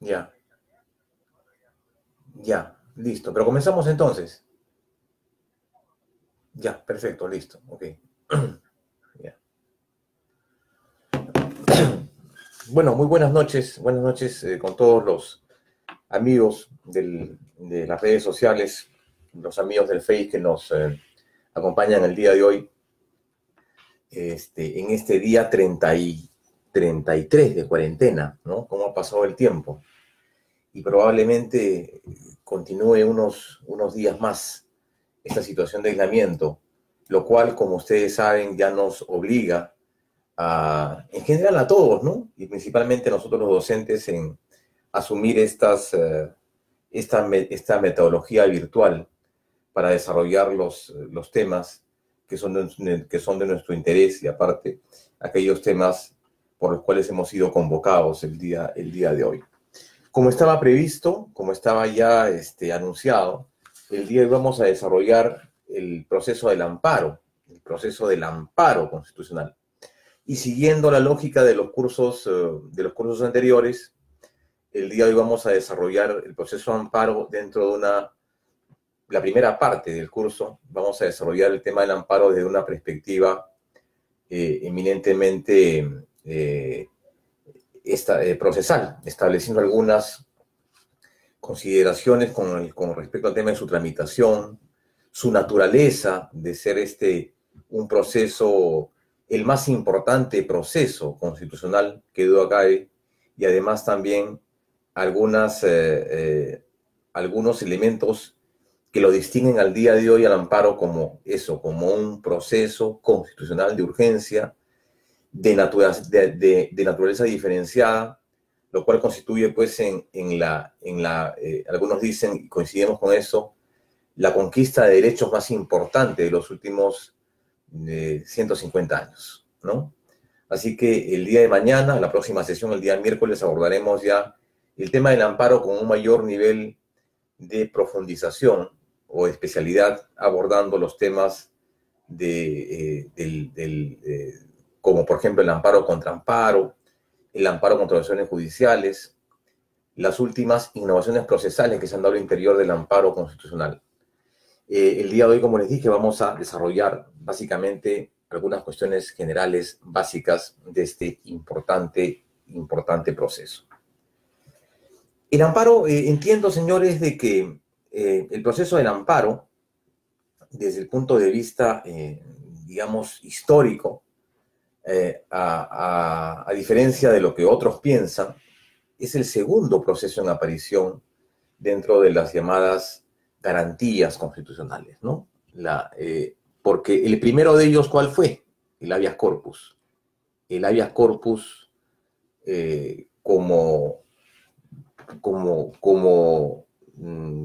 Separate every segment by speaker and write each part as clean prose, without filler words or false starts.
Speaker 1: Ya, ya, listo. Pero comenzamos entonces. Ya, perfecto, listo. Ok. Ya. Bueno, muy buenas noches con todos los amigos de las redes sociales, los amigos del Face que nos acompañan el día de hoy, en este día 33 de cuarentena, ¿no? ¿Cómo ha pasado el tiempo? Y probablemente continúe unos días más esta situación de aislamiento, lo cual, como ustedes saben, ya nos obliga en general a todos, ¿no? Y principalmente a nosotros los docentes en asumir esta metodología virtual para desarrollar los temas que son de nuestro interés y aparte aquellos temas por los cuales hemos sido convocados el día de hoy. Como estaba previsto, como estaba ya anunciado, el día de hoy vamos a desarrollar el proceso del amparo constitucional. Y siguiendo la lógica de los cursos anteriores, el día de hoy vamos a desarrollar el proceso de amparo dentro de la primera parte del curso. Vamos a desarrollar el tema del amparo desde una perspectiva eminentemente procesal, estableciendo algunas consideraciones con respecto al tema de su tramitación, su naturaleza de ser un proceso, el más importante proceso constitucional que duda cabe, y además también algunos elementos que lo distinguen al día de hoy al amparo como eso, como un proceso constitucional de urgencia, de naturaleza diferenciada, lo cual constituye, pues, algunos dicen, y coincidimos con eso, la conquista de derechos más importante de los últimos 150 años, ¿no? Así que el día de mañana, la próxima sesión, el día miércoles, abordaremos ya el tema del amparo con un mayor nivel de profundización o especialidad, abordando los temas como por ejemplo el amparo contra amparo, el amparo contra acciones judiciales, las últimas innovaciones procesales que se han dado al interior del amparo constitucional. El día de hoy, como les dije, vamos a desarrollar básicamente algunas cuestiones generales básicas de este importante proceso. El amparo, entiendo, señores, de que el proceso del amparo, desde el punto de vista, digamos, histórico, a diferencia de lo que otros piensan, es el segundo proceso en aparición dentro de las llamadas garantías constitucionales, ¿no? Porque el primero de ellos, ¿cuál fue? El habeas corpus. El habeas corpus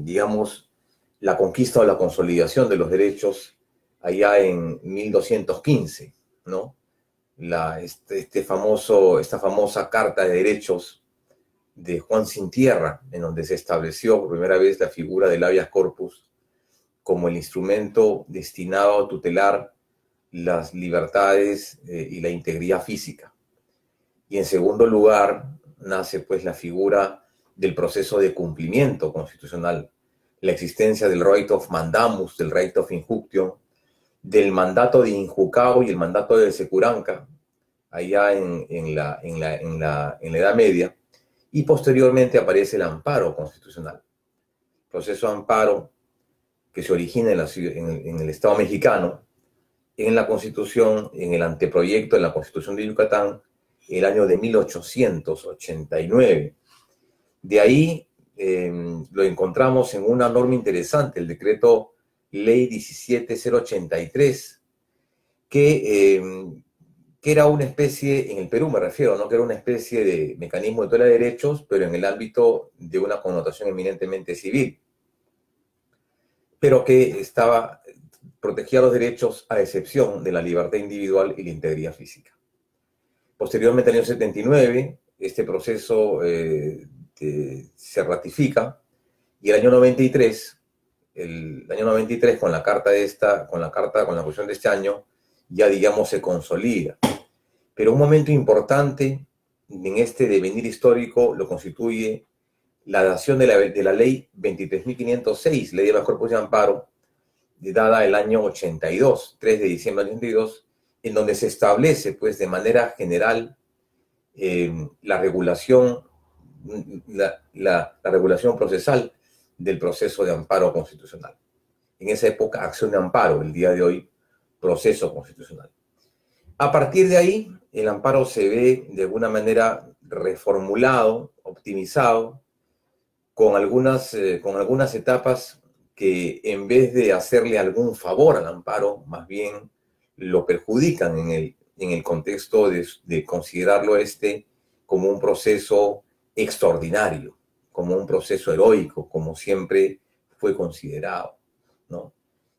Speaker 1: digamos, la conquista o la consolidación de los derechos allá en 1215, ¿no? Esta famosa Carta de Derechos de Juan Sin Tierra, en donde se estableció por primera vez la figura del habeas corpus como el instrumento destinado a tutelar las libertades y la integridad física. Y en segundo lugar, nace pues la figura del proceso de cumplimiento constitucional, la existencia del right of mandamus, del right of injunction, del mandato de injuncago y el mandato de securanca, allá en la Edad Media, y posteriormente aparece el amparo constitucional. Proceso de amparo que se origina en el Estado mexicano, en la Constitución, en el anteproyecto de la Constitución de Yucatán, el año de 1889. De ahí lo encontramos en una norma interesante, el decreto Ley 17083, que era una especie, en el Perú me refiero, ¿no? Que era una especie de mecanismo de tutela de derechos, pero en el ámbito de una connotación eminentemente civil, pero que protegía los derechos a excepción de la libertad individual y la integridad física. Posteriormente, en el año 79, este proceso se ratifica, y el año 93, con la Constitución de este año, ya, digamos, se consolida. Pero un momento importante en este devenir histórico lo constituye la dación de la ley 23.506, Ley de Habeas Corpus y Amparo, dada el año 82, 3 de diciembre del 82, en donde se establece, pues, de manera general la regulación, la regulación procesal del proceso de amparo constitucional. En esa época, acción de amparo, el día de hoy, proceso constitucional. A partir de ahí, el amparo se ve de alguna manera reformulado, optimizado, con algunas etapas que en vez de hacerle algún favor al amparo, más bien lo perjudican en el contexto de considerarlo como un proceso extraordinario, como un proceso heroico, como siempre fue considerado, ¿no?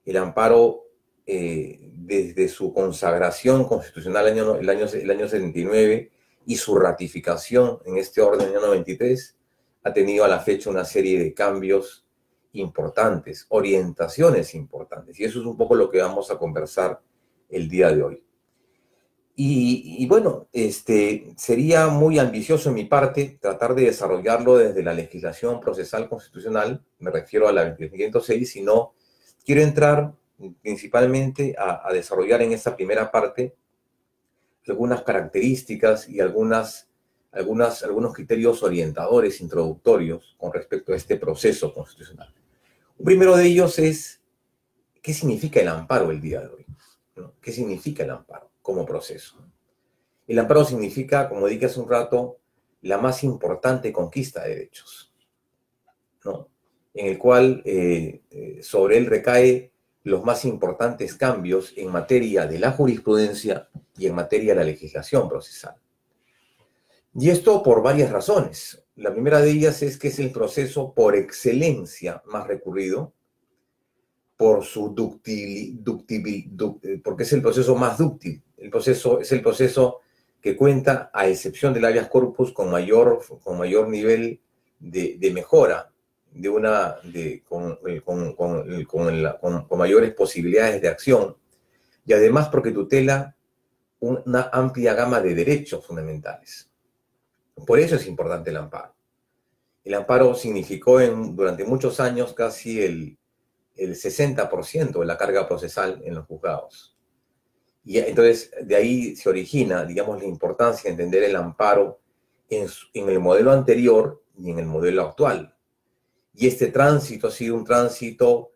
Speaker 1: El amparo, desde su consagración constitucional el año 79 y su ratificación en este orden en el año 93, ha tenido a la fecha una serie de cambios importantes, orientaciones importantes, y eso es un poco lo que vamos a conversar el día de hoy. Y bueno, sería muy ambicioso en mi parte tratar de desarrollarlo desde la legislación procesal constitucional, me refiero a la 2506, sino quiero entrar principalmente a desarrollar en esta primera parte algunas características y algunos criterios orientadores, introductorios con respecto a este proceso constitucional. Un primero de ellos es, ¿qué significa el amparo el día de hoy? ¿No? ¿Qué significa el amparo como proceso? El amparo significa, como dije hace un rato, la más importante conquista de derechos, ¿no? En el cual sobre él recae los más importantes cambios en materia de la jurisprudencia y en materia de la legislación procesal. Y esto por varias razones. La primera de ellas es que es el proceso por excelencia más recurrido, por su porque es el proceso más dúctil. Es el proceso que cuenta, a excepción del habeas corpus, con mayor nivel de mejora, con mayores posibilidades de acción, y además porque tutela una amplia gama de derechos fundamentales. Por eso es importante el amparo. El amparo significó durante muchos años casi el 60% de la carga procesal en los juzgados. Y entonces de ahí se origina, digamos, la importancia de entender el amparo en el modelo anterior y en el modelo actual. Y este tránsito ha sido un tránsito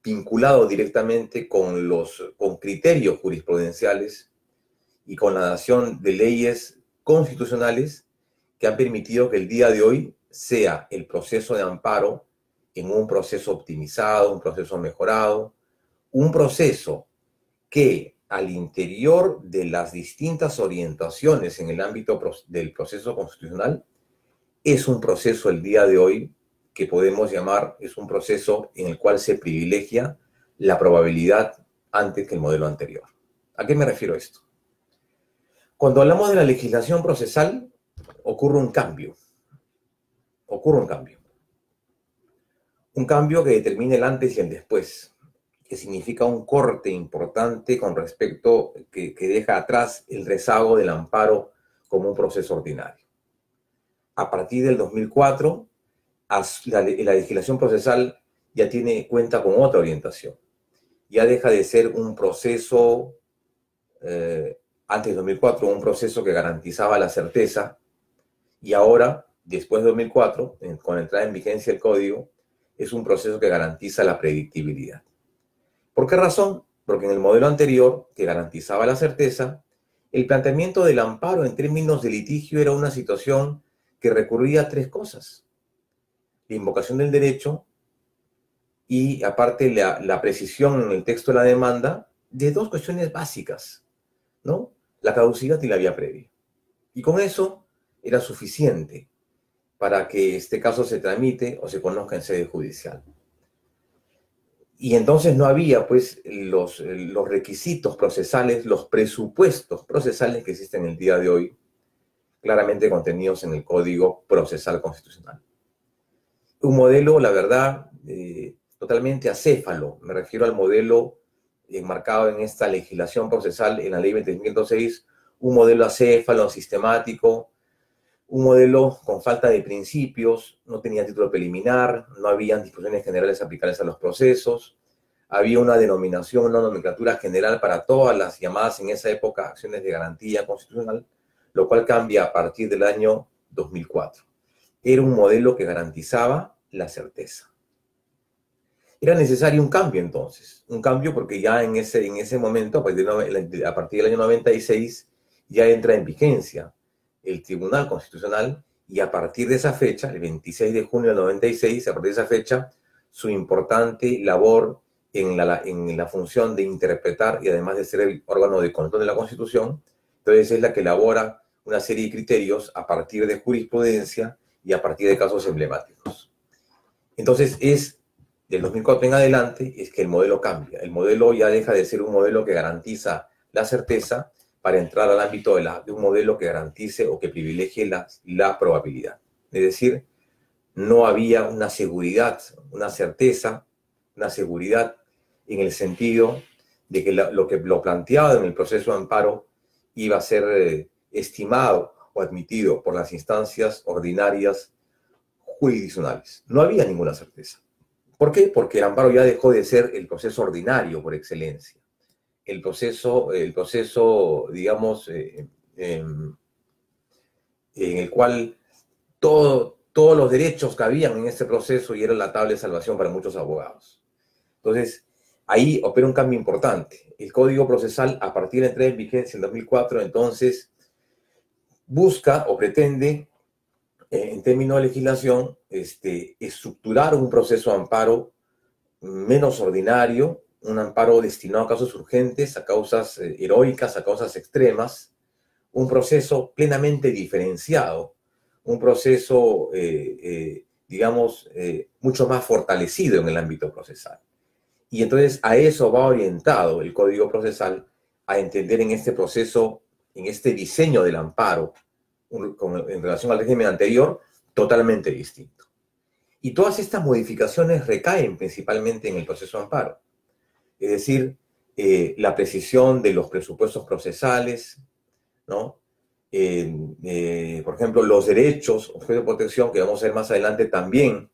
Speaker 1: vinculado directamente con criterios jurisprudenciales y con la dación de leyes constitucionales que han permitido que el día de hoy sea el proceso de amparo en un proceso optimizado, un proceso mejorado, un proceso que al interior de las distintas orientaciones en el ámbito del proceso constitucional es un proceso el día de hoy que podemos llamar, es un proceso en el cual se privilegia la probabilidad antes que el modelo anterior. ¿A qué me refiero esto? Cuando hablamos de la legislación procesal, ocurre un cambio. Un cambio que determina el antes y el después, que significa un corte importante con respecto, que deja atrás el rezago del amparo como un proceso ordinario. A partir del 2004, la legislación procesal ya cuenta con otra orientación. Ya deja de ser un proceso, antes del 2004, un proceso que garantizaba la certeza, y ahora, después de 2004, con la entrada en vigencia del Código, es un proceso que garantiza la predictibilidad. ¿Por qué razón? Porque en el modelo anterior, que garantizaba la certeza, el planteamiento del amparo en términos de litigio era una situación que recurría a tres cosas: la invocación del derecho y, aparte, la precisión en el texto de la demanda de dos cuestiones básicas, ¿no? La caducidad y la vía previa. Y con eso era suficiente para que este caso se tramite o se conozca en sede judicial. Y entonces no había, pues, los requisitos procesales, los presupuestos procesales que existen el día de hoy, claramente contenidos en el Código Procesal Constitucional. Un modelo, la verdad, totalmente acéfalo. Me refiero al modelo enmarcado en esta legislación procesal, en la Ley 2506, un modelo acéfalo, sistemático, un modelo con falta de principios, no tenía título preliminar, no habían disposiciones generales aplicables a los procesos, había una denominación, una nomenclatura general para todas las llamadas en esa época acciones de garantía constitucional, lo cual cambia a partir del año 2004. Era un modelo que garantizaba la certeza. Era necesario un cambio entonces, un cambio porque ya en ese momento, a partir del año 96, ya entra en vigencia el Tribunal Constitucional y a partir de esa fecha, el 26 de junio del 96, a partir de esa fecha, su importante labor en la función de interpretar y además de ser el órgano de control de la Constitución, entonces es la que elabora una serie de criterios a partir de jurisprudencia y a partir de casos emblemáticos. Entonces del 2004 en adelante es que el modelo cambia. El modelo ya deja de ser un modelo que garantiza la certeza para entrar al ámbito de un modelo que garantice o que privilegie la probabilidad. Es decir, no había una seguridad, una certeza, una seguridad en el sentido de que lo planteado en el proceso de amparo iba a ser estimado o admitido por las instancias ordinarias jurisdiccionales. No había ninguna certeza. ¿Por qué? Porque el amparo ya dejó de ser el proceso ordinario por excelencia. El proceso digamos, en el cual todos los derechos cabían en ese proceso y era la tabla de salvación para muchos abogados. Entonces, ahí opera un cambio importante. El Código Procesal, a partir de la entrada en vigencia en 2004, entonces, busca o pretende, en términos de legislación, estructurar un proceso de amparo menos ordinario, un amparo destinado a casos urgentes, a causas heroicas, a causas extremas, un proceso plenamente diferenciado, un proceso, digamos, mucho más fortalecido en el ámbito procesal. Y entonces a eso va orientado el Código Procesal, a entender en este proceso, en este diseño del amparo, en relación al régimen anterior, totalmente distinto. Y todas estas modificaciones recaen principalmente en el proceso de amparo. Es decir, la precisión de los presupuestos procesales, ¿no? Por ejemplo, los derechos, objeto de protección, que vamos a ver más adelante, también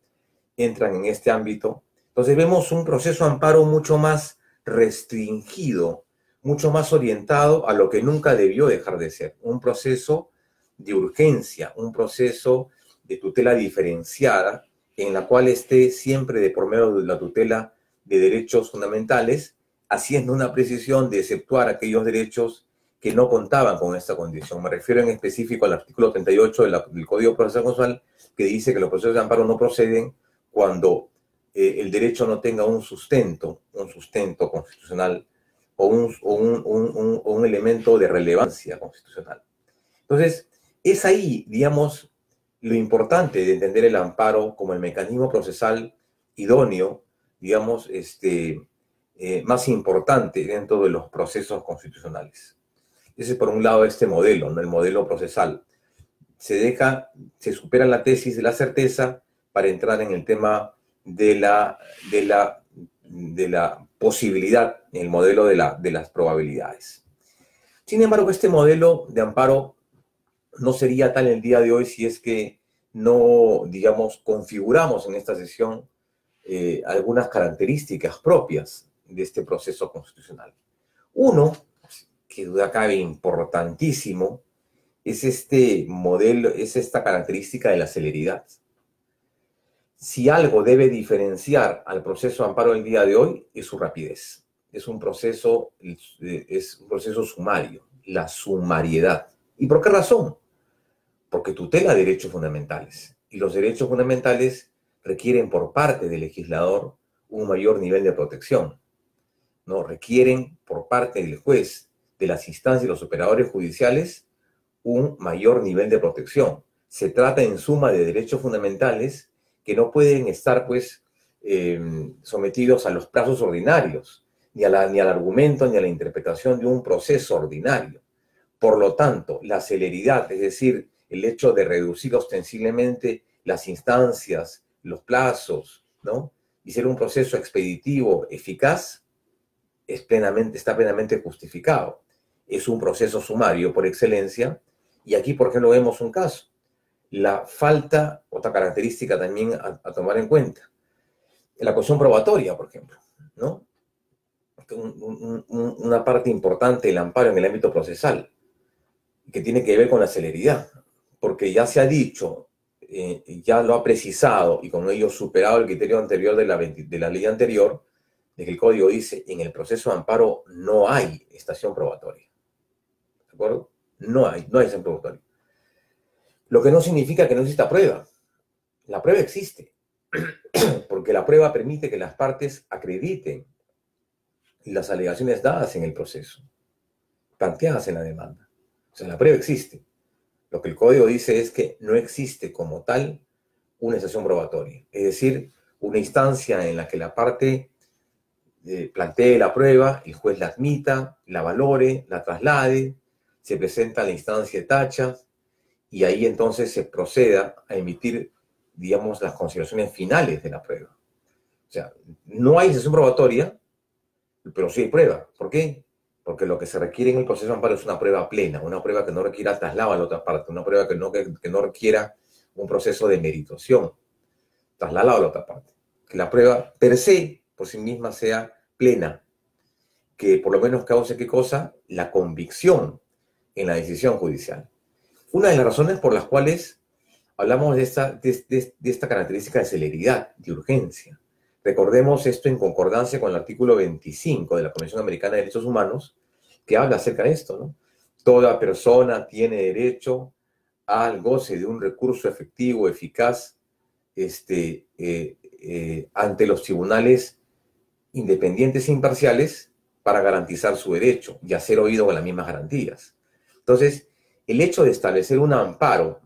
Speaker 1: entran en este ámbito. Entonces vemos un proceso de amparo mucho más restringido, mucho más orientado a lo que nunca debió dejar de ser. Un proceso de urgencia, un proceso de tutela diferenciada, en la cual esté siempre de por medio de la tutela de derechos fundamentales, haciendo una precisión de exceptuar aquellos derechos que no contaban con esta condición. Me refiero en específico al artículo 38 del Código Procesal Constitucional, que dice que los procesos de amparo no proceden cuando el derecho no tenga un sustento constitucional o un elemento de relevancia constitucional. Entonces, es ahí, digamos, lo importante de entender el amparo como el mecanismo procesal idóneo, digamos, más importante dentro de los procesos constitucionales. Ese es por un lado este modelo, ¿no? El modelo procesal. Se supera la tesis de la certeza para entrar en el tema de la posibilidad, en el modelo de las probabilidades. Sin embargo, este modelo de amparo no sería tal el día de hoy si es que no, digamos, configuramos en esta sesión algunas características propias de este proceso constitucional. Uno, que duda cabe importantísimo, es este modelo, es esta característica de la celeridad. Si algo debe diferenciar al proceso de amparo del día de hoy, es su rapidez. Es un proceso sumario, la sumariedad. ¿Y por qué razón? Porque tutela derechos fundamentales. Y los derechos fundamentales requieren por parte del legislador un mayor nivel de protección, ¿no? Requieren por parte del juez, de las instancias y los operadores judiciales, un mayor nivel de protección. Se trata en suma de derechos fundamentales que no pueden estar, pues, sometidos a los plazos ordinarios, ni al argumento, ni a la interpretación de un proceso ordinario. Por lo tanto, la celeridad, es decir, el hecho de reducir ostensiblemente las instancias, los plazos, ¿no? Y ser un proceso expeditivo eficaz, está plenamente justificado. Es un proceso sumario por excelencia, y aquí, por ejemplo, vemos un caso. la falta, otra característica también a tomar en cuenta, la cuestión probatoria, por ejemplo, ¿no? Una parte importante del amparo en el ámbito procesal, que tiene que ver con la celeridad, porque ya se ha dicho, ya lo ha precisado y con ello superado el criterio anterior de la ley anterior, de que el código dice, en el proceso de amparo no hay estación probatoria. ¿De acuerdo? No hay estación probatoria. Lo que no significa que no exista prueba. La prueba existe, porque la prueba permite que las partes acrediten las alegaciones dadas en el proceso, planteadas en la demanda. O sea, la prueba existe. Lo que el código dice es que no existe como tal una estación probatoria. Es decir, una instancia en la que la parte plantee la prueba, el juez la admita, la valore, la traslade, se presenta a la instancia de tachas y ahí entonces se proceda a emitir, digamos, las consideraciones finales de la prueba. O sea, no hay estación probatoria, pero sí hay prueba. ¿Por qué? Porque lo que se requiere en el proceso de amparo es una prueba plena, una prueba que no requiera traslado a la otra parte, una prueba que no requiera un proceso de merituación, trasladado a la otra parte. Que la prueba per se, por sí misma, sea plena, que por lo menos cause, ¿qué cosa? La convicción en la decisión judicial. Una de las razones por las cuales hablamos de esta característica de celeridad, de urgencia. Recordemos esto en concordancia con el artículo 25 de la Convención Americana de Derechos Humanos, que habla acerca de esto, ¿no? Toda persona tiene derecho al goce de un recurso efectivo, eficaz, ante los tribunales independientes e imparciales para garantizar su derecho y hacer oído con las mismas garantías. Entonces, el hecho de establecer un amparo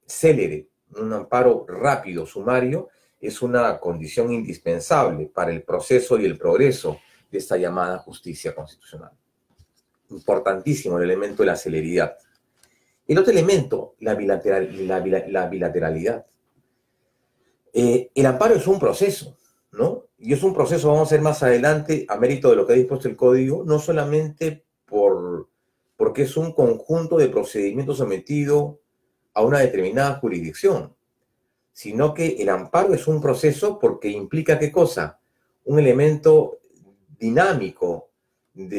Speaker 1: célere, un amparo rápido, sumario, es una condición indispensable para el proceso y el progreso de esta llamada justicia constitucional. Importantísimo el elemento de la celeridad. El otro elemento, la bilateralidad. El amparo es un proceso, ¿no? Y es un proceso, vamos a ver más adelante, a mérito de lo que ha dispuesto el Código, no solamente porque es un conjunto de procedimientos sometido a una determinada jurisdicción, sino que el amparo es un proceso porque implica, ¿qué cosa? Un elemento dinámico en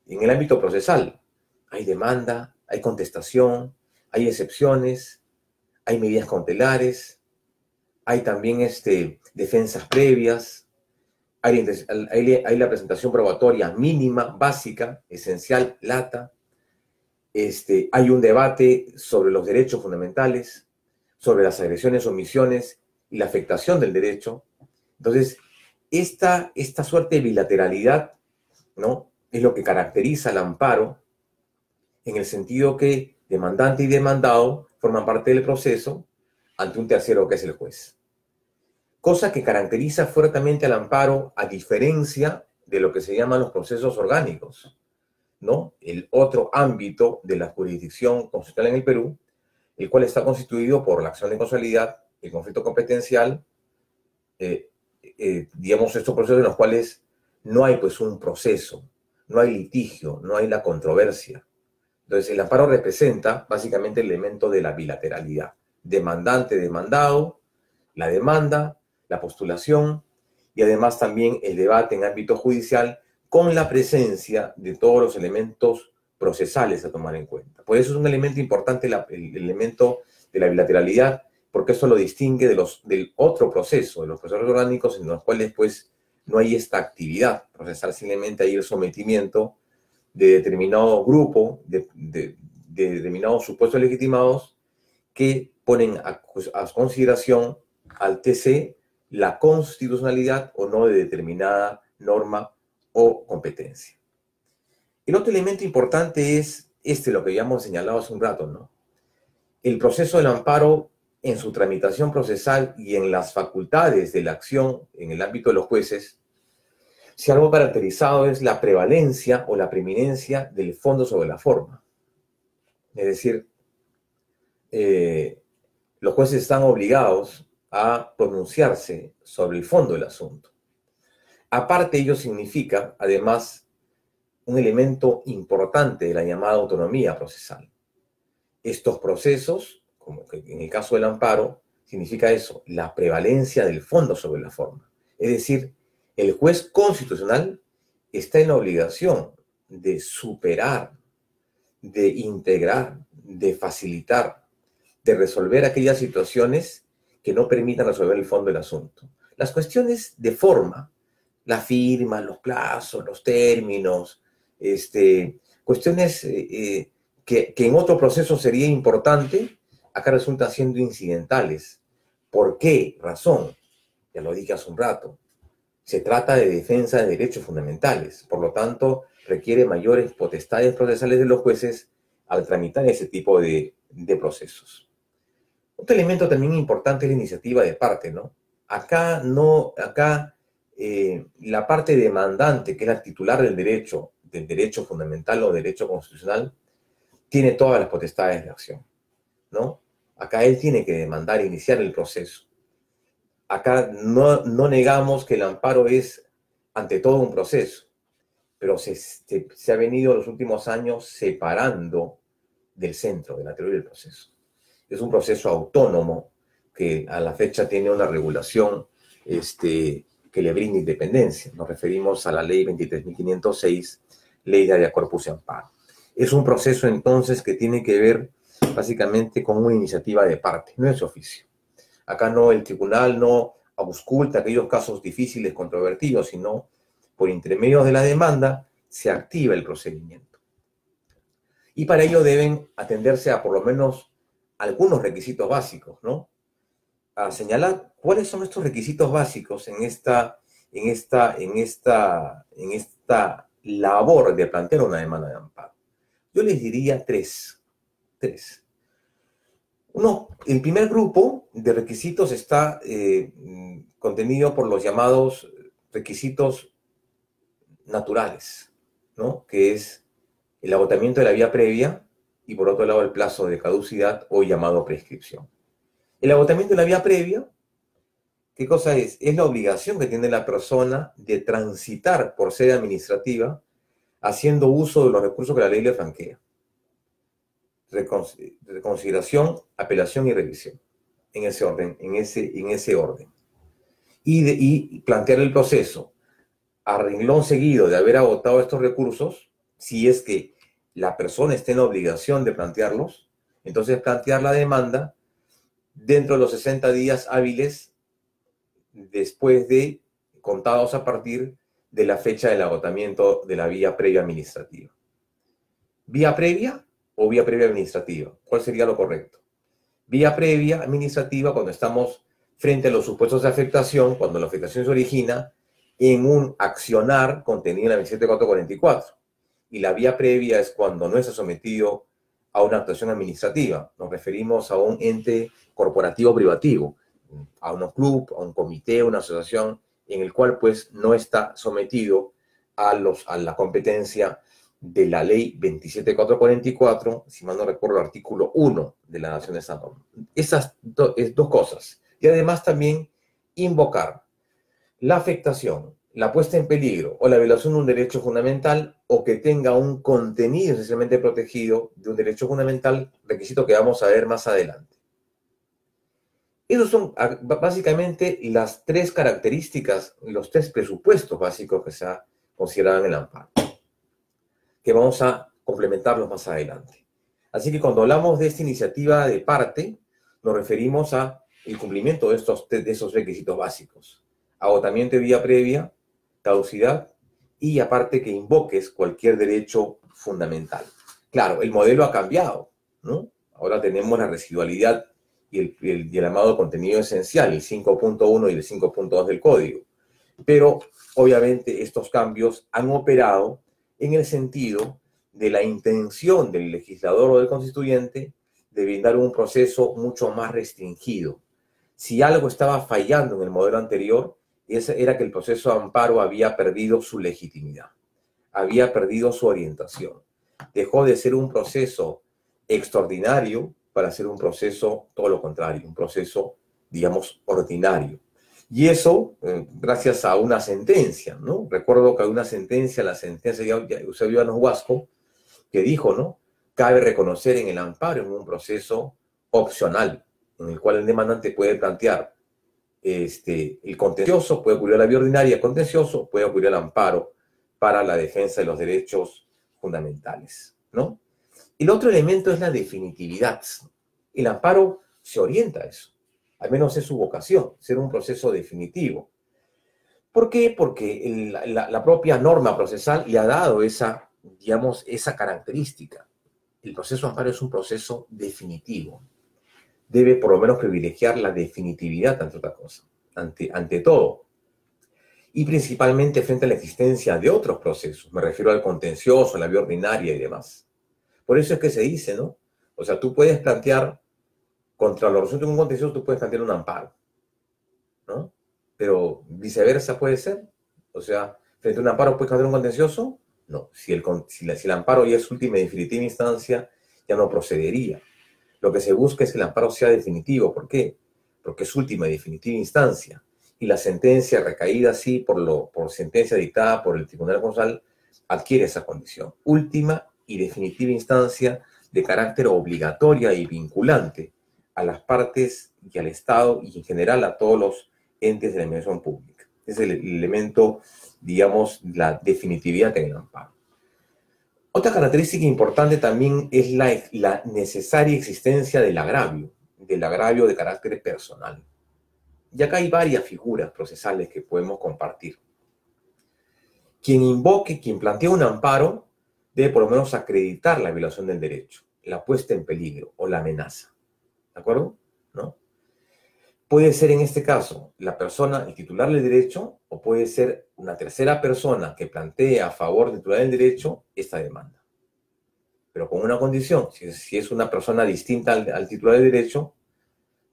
Speaker 1: el ámbito procesal. Hay demanda, hay contestación, hay excepciones, hay medidas cautelares, hay también defensas previas, hay la presentación probatoria mínima, básica, esencial, lata, hay un debate sobre los derechos fundamentales, sobre las agresiones, omisiones y la afectación del derecho. Entonces, esta suerte de bilateralidad, ¿no?, es lo que caracteriza al amparo, en el sentido que demandante y demandado forman parte del proceso ante un tercero que es el juez. Cosa que caracteriza fuertemente al amparo, a diferencia de lo que se llaman los procesos orgánicos, ¿no? El otro ámbito de la jurisdicción constitucional en el Perú, el cual está constituido por la acción de causalidad, el conflicto competencial, digamos, estos procesos en los cuales no hay pues un proceso, no hay litigio, no hay la controversia. Entonces, el amparo representa básicamente el elemento de la bilateralidad. Demandante, demandado, la demanda, la postulación y además también el debate en ámbito judicial con la presencia de todos los elementos procesales a tomar en cuenta. Por eso es un elemento importante el elemento de la bilateralidad, porque eso lo distingue del otro proceso, de los procesos orgánicos en los cuales pues no hay esta actividad procesal, simplemente hay el sometimiento de determinado grupo, de determinados supuestos legitimados que ponen a consideración al TC la constitucionalidad o no de determinada norma o competencia. El otro elemento importante es lo que ya hemos señalado hace un rato, ¿no? El proceso del amparo en su tramitación procesal y en las facultades de la acción en el ámbito de los jueces, si algo caracterizado es la prevalencia o la preeminencia del fondo sobre la forma. Es decir, los jueces están obligados a pronunciarse sobre el fondo del asunto. Aparte, ello significa, además, un elemento importante de la llamada autonomía procesal. Estos procesos, como que en el caso del amparo, significa eso, la prevalencia del fondo sobre la forma. Es decir, el juez constitucional está en la obligación de superar, de integrar, de facilitar, de resolver aquellas situaciones que no permitan resolver el fondo del asunto. Las cuestiones de forma, la firma, los plazos, los términos, cuestiones que en otro proceso sería importante, acá resultan siendo incidentales. ¿Por qué razón? Ya lo dije hace un rato. Se trata de defensa de derechos fundamentales, por lo tanto, requiere mayores potestades procesales de los jueces al tramitar ese tipo de procesos. Otro elemento también importante es la iniciativa de parte, ¿no? Acá la parte demandante, que es la titular del derecho fundamental o derecho constitucional, tiene todas las potestades de acción, ¿no? Acá él tiene que demandar, iniciar el proceso. Acá no negamos que el amparo es ante todo un proceso, pero se ha venido en los últimos años separando del centro, de la teoría del proceso. Es un proceso autónomo que a la fecha tiene una regulación que le brinda independencia. Nos referimos a la ley 23.506, ley de habeas corpus y amparo. Es un proceso entonces que tiene que ver básicamente con una iniciativa de parte, no es oficio. Acá no, el tribunal no ausculta aquellos casos difíciles, controvertidos, sino por intermedio de la demanda se activa el procedimiento. Y para ello deben atenderse a por lo menos algunos requisitos básicos, ¿no? A señalar cuáles son estos requisitos básicos en esta labor de plantear una demanda de amparo. Yo les diría tres. El primer grupo de requisitos está contenido por los llamados requisitos naturales, ¿no? Que es el agotamiento de la vía previa y por otro lado el plazo de caducidad o llamado prescripción. El agotamiento de la vía previa, ¿qué cosa es? Es la obligación que tiene la persona de transitar por sede administrativa haciendo uso de los recursos que la ley le franquea. Reconsideración, apelación y revisión. En ese orden. Y plantear el proceso a renglón seguido de haber agotado estos recursos, si es que la persona está en la obligación de plantearlos, entonces plantear la demanda dentro de los 60 días hábiles después de, contados a partir de la fecha del agotamiento de la vía previa administrativa. ¿Vía previa o vía previa administrativa? ¿Cuál sería lo correcto? Vía previa administrativa cuando estamos frente a los supuestos de afectación, cuando la afectación se origina en un accionar contenido en la 27444. Y la vía previa es cuando no está sometido a una actuación administrativa. Nos referimos a un ente corporativo privativo, a un club, a un comité, a una asociación, en el cual pues no está sometido a la competencia de la ley 27444, si mal no recuerdo, el artículo 1 de la Nación de San Juan. Esas dos cosas. Y además también invocar la afectación, la puesta en peligro o la violación de un derecho fundamental o que tenga un contenido esencialmente protegido de un derecho fundamental, requisito que vamos a ver más adelante. Esos son básicamente las tres características, los tres presupuestos básicos que se consideraban en el amparo, que vamos a complementarlos más adelante. Así que cuando hablamos de esta iniciativa de parte, nos referimos a el cumplimiento de esos requisitos básicos. Agotamiento de vía previa, caducidad y aparte que invoques cualquier derecho fundamental. Claro, el modelo ha cambiado, ¿no? Ahora tenemos la residualidad y el llamado contenido esencial, el 5.1 y el 5.2 del código. Pero obviamente estos cambios han operado en el sentido de la intención del legislador o del constituyente de brindar un proceso mucho más restringido. Si algo estaba fallando en el modelo anterior, era que el proceso de amparo había perdido su legitimidad, había perdido su orientación. Dejó de ser un proceso extraordinario para ser un proceso, todo lo contrario, un proceso, digamos, ordinario. Y eso, gracias a una sentencia, ¿no? Recuerdo que hay una sentencia, la sentencia de Eusebio Llanos Huasco, que dijo, ¿no? cabe reconocer en el amparo en un proceso opcional, en el cual el demandante puede plantear el contencioso, puede ocurrir la vía ordinaria contencioso, puede ocurrir el amparo para la defensa de los derechos fundamentales, ¿no? El otro elemento es la definitividad. El amparo se orienta a eso, al menos es su vocación, ser un proceso definitivo. ¿Por qué? Porque la propia norma procesal le ha dado esa, digamos, esa característica. El proceso de amparo es un proceso definitivo. Debe por lo menos privilegiar la definitividad ante otra cosa, ante todo. Y principalmente frente a la existencia de otros procesos. Me refiero al contencioso, a la vía ordinaria y demás. Por eso es que se dice, ¿no? O sea, tú puedes plantear, contra los resultados de un contencioso, tú puedes plantear un amparo, ¿no? Pero viceversa puede ser. O sea, frente a un amparo puedes plantear un contencioso. No, si el amparo ya es última y definitiva instancia, ya no procedería. Lo que se busca es que el amparo sea definitivo. ¿Por qué? Porque es última y definitiva instancia. Y la sentencia recaída así por sentencia dictada por el Tribunal Constitucional adquiere esa condición. Última y definitiva instancia de carácter obligatoria y vinculante a las partes y al Estado y en general a todos los entes de la administración pública. Es el elemento, digamos, la definitividad en el amparo. Otra característica importante también es la necesaria existencia del agravio de carácter personal. Y acá hay varias figuras procesales que podemos compartir. Quien plantea un amparo, debe por lo menos acreditar la violación del derecho, la puesta en peligro o la amenaza. ¿De acuerdo? ¿No? Puede ser en este caso la persona, el titular del derecho, o puede ser una tercera persona que plantea a favor del titular del derecho esta demanda. Pero con una condición, si es una persona distinta al titular del derecho,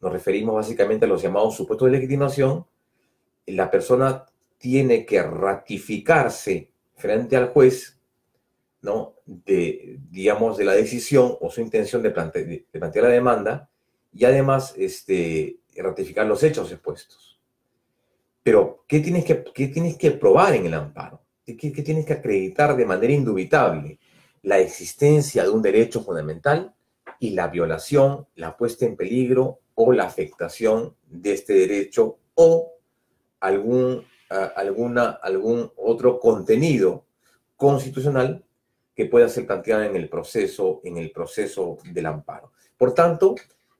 Speaker 1: nos referimos básicamente a los llamados supuestos de legitimación, la persona tiene que ratificarse frente al juez, ¿no? Digamos, de la decisión o su intención de plantear la demanda y además ratificar los hechos expuestos. Pero, ¿qué tienes que probar en el amparo? ¿Qué tienes que acreditar de manera indubitable? La existencia de un derecho fundamental y la violación, la puesta en peligro o la afectación de este derecho o algún otro contenido constitucional que pueda ser planteado en el proceso del amparo. Por tanto,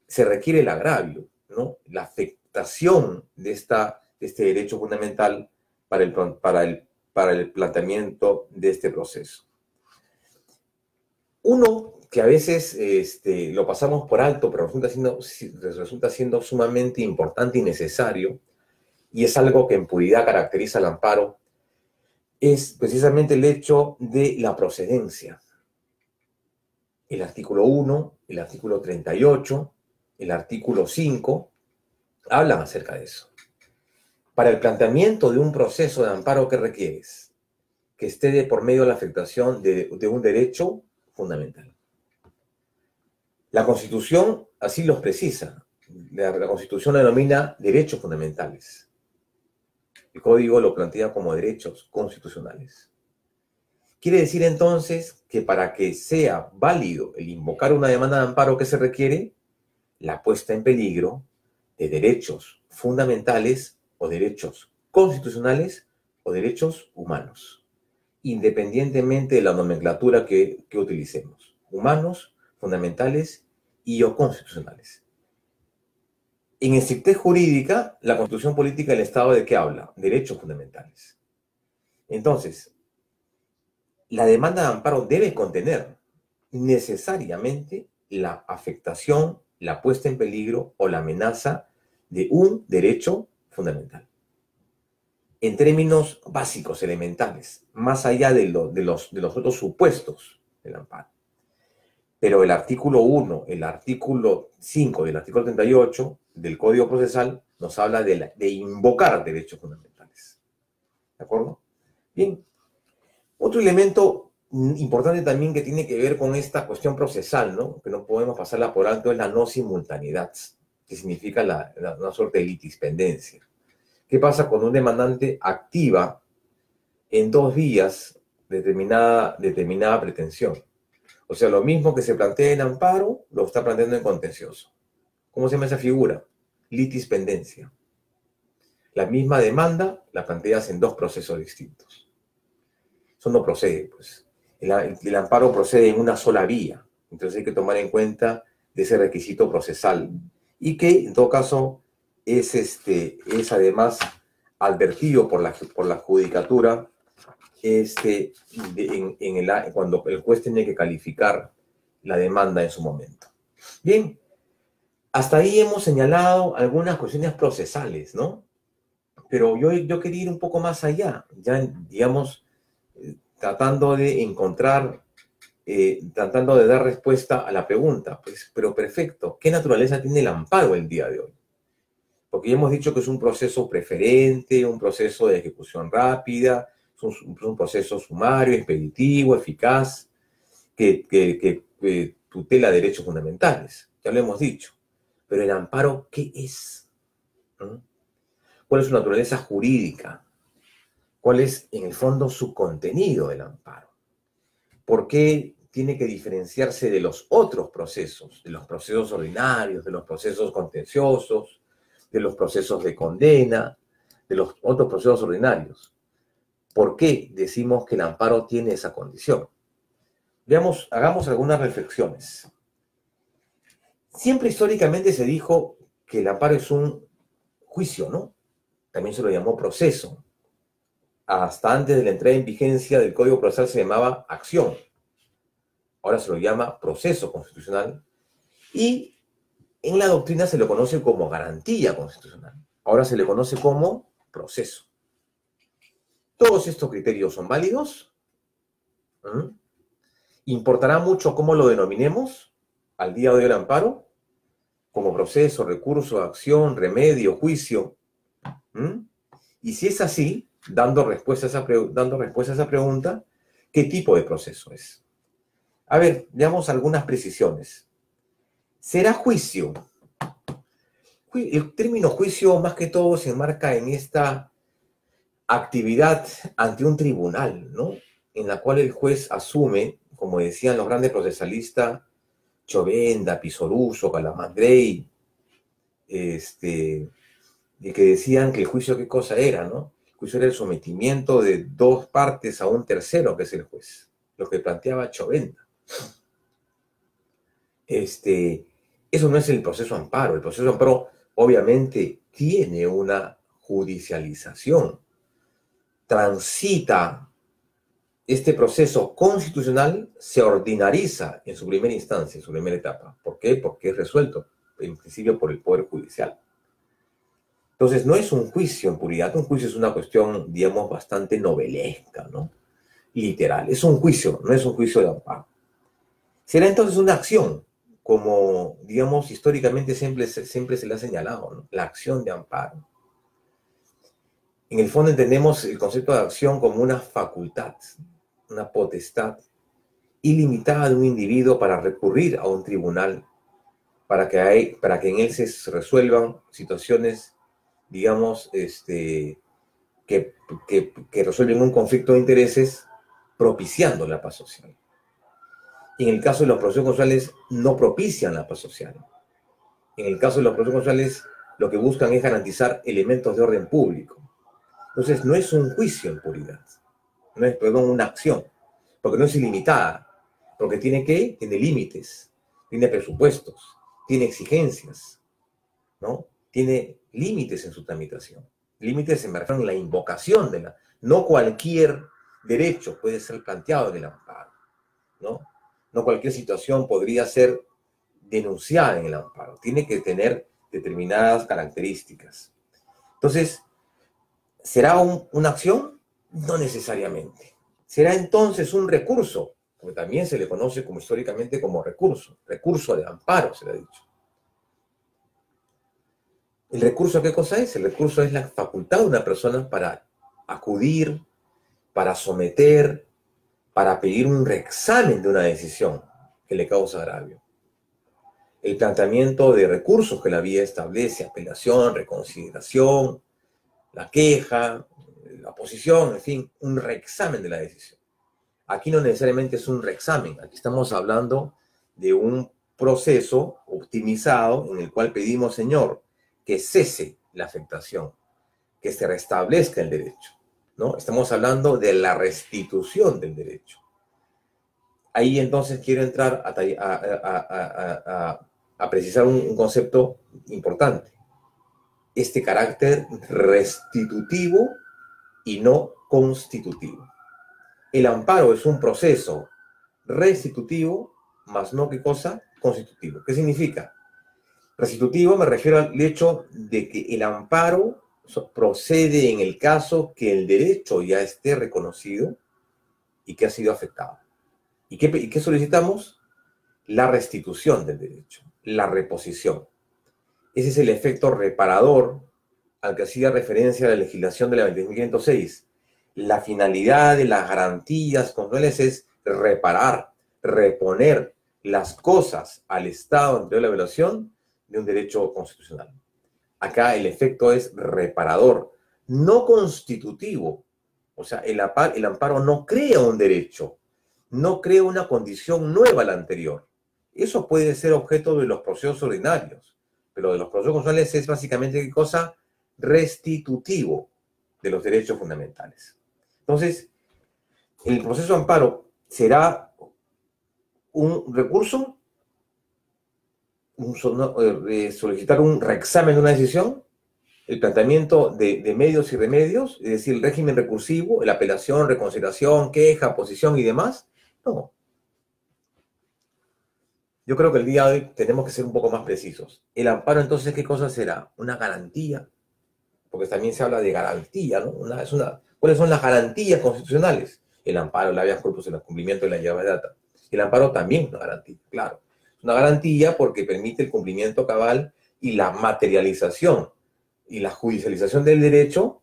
Speaker 1: se requiere el agravio, ¿no? La afectación de este derecho fundamental para el planteamiento de este proceso. Uno que a veces lo pasamos por alto, pero resulta siendo sumamente importante y necesario, y es algo que en puridad caracteriza al amparo, es precisamente el hecho de la procedencia. El artículo 1, el artículo 38, el artículo 5, hablan acerca de eso. Para el planteamiento de un proceso de amparo, ¿qué requieres? Que esté de por medio de la afectación de un derecho fundamental. La Constitución así los precisa. La Constitución lo denomina derechos fundamentales. El Código lo plantea como derechos constitucionales. Quiere decir entonces que para que sea válido el invocar una demanda de amparo, ¿qué se requiere? La puesta en peligro de derechos fundamentales o derechos constitucionales o derechos humanos, independientemente de la nomenclatura que utilicemos. Humanos, fundamentales y o constitucionales. En estrictez jurídica, la Constitución Política del Estado, ¿de qué habla? Derechos fundamentales. Entonces, la demanda de amparo debe contener necesariamente la afectación, la puesta en peligro o la amenaza de un derecho fundamental. En términos básicos, elementales, más allá de los otros supuestos del amparo. Pero el artículo 1, el artículo 5 y el artículo 38 del Código Procesal nos habla de invocar derechos fundamentales. ¿De acuerdo? Bien. Otro elemento importante también que tiene que ver con esta cuestión procesal, ¿no? Que no podemos pasarla por alto, es la no simultaneidad, que significa una suerte de litispendencia. ¿Qué pasa cuando un demandante activa en dos vías determinada pretensión? O sea, lo mismo que se plantea en amparo, lo está planteando en contencioso. ¿Cómo se llama esa figura? Litispendencia. La misma demanda la planteas en dos procesos distintos. Eso no procede, pues. El amparo procede en una sola vía. Entonces hay que tomar en cuenta de ese requisito procesal. Y que, en todo caso, es además advertido por la judicatura cuando el juez tiene que calificar la demanda en su momento. Bien, hasta ahí hemos señalado algunas cuestiones procesales, ¿no? Pero yo quería ir un poco más allá, ya, digamos, tratando de encontrar, tratando de dar respuesta a la pregunta, pues, pero perfecto, ¿qué naturaleza tiene el amparo el día de hoy? Porque ya hemos dicho que es un proceso preferente, un proceso de ejecución rápida, es un proceso sumario, expeditivo, eficaz, que tutela derechos fundamentales. Ya lo hemos dicho. Pero el amparo, ¿qué es? ¿Mm? ¿Cuál es su naturaleza jurídica? ¿Cuál es, en el fondo, su contenido del amparo? ¿Por qué tiene que diferenciarse de los otros procesos, de los procesos ordinarios, de los procesos contenciosos, de los procesos de condena, de los otros procesos ordinarios? ¿Por qué decimos que el amparo tiene esa condición? Veamos, hagamos algunas reflexiones. Siempre históricamente se dijo que el amparo es un juicio, ¿no? También se lo llamó proceso. Hasta antes de la entrada en vigencia del Código Procesal se llamaba acción. Ahora se lo llama proceso constitucional. Y en la doctrina se lo conoce como garantía constitucional. Ahora se le conoce como proceso. ¿Todos estos criterios son válidos? ¿Mm? ¿Importará mucho cómo lo denominemos al día de hoy el amparo? Como proceso, recurso, acción, remedio, juicio. ¿Mm? Y si es así, dando respuesta a esa pregunta, ¿qué tipo de proceso es? A ver, veamos algunas precisiones. ¿Será juicio? El término juicio más que todo se enmarca en esta actividad ante un tribunal, ¿no? En la cual el juez asume, como decían los grandes procesalistas, Chovenda, Pisoruso, Calamandrei, y que decían que el juicio qué cosa era, ¿no? El juicio era el sometimiento de dos partes a un tercero, que es el juez, lo que planteaba Chovenda. Eso no es el proceso amparo. El proceso amparo obviamente tiene una judicialización. Transita este proceso constitucional, se ordinariza en su primera instancia, en su primera etapa. ¿Por qué? Porque es resuelto, en principio, por el Poder Judicial. Entonces, no es un juicio en puridad. Un juicio es una cuestión, digamos, bastante novelesca, ¿no? Literal. Es un juicio, no es un juicio de amparo. Será entonces una acción, como, digamos, históricamente siempre se le ha señalado, ¿no? La acción de amparo. En el fondo entendemos el concepto de acción como una facultad, una potestad ilimitada de un individuo para recurrir a un tribunal, para que en él se resuelvan situaciones, digamos, que resuelven un conflicto de intereses propiciando la paz social. En el caso de los procesos constitucionales, no propician la paz social. En el caso de los procesos constitucionales, lo que buscan es garantizar elementos de orden público. Entonces, no es un juicio en puridad, no es, perdón, una acción, porque no es ilimitada, porque tiene límites, tiene presupuestos, tiene exigencias, ¿no? Tiene límites en su tramitación. Límites se me refiero a la invocación de la... No cualquier derecho puede ser planteado en el amparo, ¿no? No cualquier situación podría ser denunciada en el amparo. Tiene que tener determinadas características. Entonces, ¿será una acción? No necesariamente. ¿Será entonces un recurso? Porque también se le conoce históricamente como recurso. Recurso de amparo, se le ha dicho. ¿El recurso qué cosa es? El recurso es la facultad de una persona para acudir, para someter, para pedir un reexamen de una decisión que le causa agravio. El planteamiento de recursos que la vía establece, apelación, reconsideración, la queja, la oposición, en fin, un reexamen de la decisión. Aquí no necesariamente es un reexamen, aquí estamos hablando de un proceso optimizado en el cual pedimos, Señor, que cese la afectación, que se restablezca el derecho, ¿no? Estamos hablando de la restitución del derecho. Ahí entonces quiero entrar a precisar un concepto importante. Este carácter restitutivo y no constitutivo. El amparo es un proceso restitutivo, más no qué cosa, constitutivo. ¿Qué significa? Restitutivo me refiero al hecho de que el amparo procede en el caso que el derecho ya esté reconocido y que ha sido afectado. ¿Y qué solicitamos? La restitución del derecho, la reposición. Ese es el efecto reparador al que hacía referencia la legislación de la 20.506. La finalidad de las garantías constitucionales es reparar, reponer las cosas al Estado anterior a la violación de un derecho constitucional. Acá el efecto es reparador, no constitutivo. O sea, el amparo no crea un derecho, no crea una condición nueva a la anterior. Eso puede ser objeto de los procesos ordinarios, pero de los procesos constitucionales es básicamente ¿qué cosa? Restitutivo de los derechos fundamentales. Entonces, el proceso de amparo será un recurso, solicitar un reexamen de una decisión, el planteamiento de medios y remedios, es decir, el régimen recursivo, la apelación, reconsideración, queja, posición y demás. No. Yo creo que el día de hoy tenemos que ser un poco más precisos. El amparo, entonces, ¿qué cosa será? Una garantía, porque también se habla de garantía, ¿no? ¿Cuáles son las garantías constitucionales? El amparo, el habeas corpus, el cumplimiento de la llave de data. El amparo también es una garantía, claro. Es una garantía porque permite el cumplimiento cabal y la materialización y la judicialización del derecho,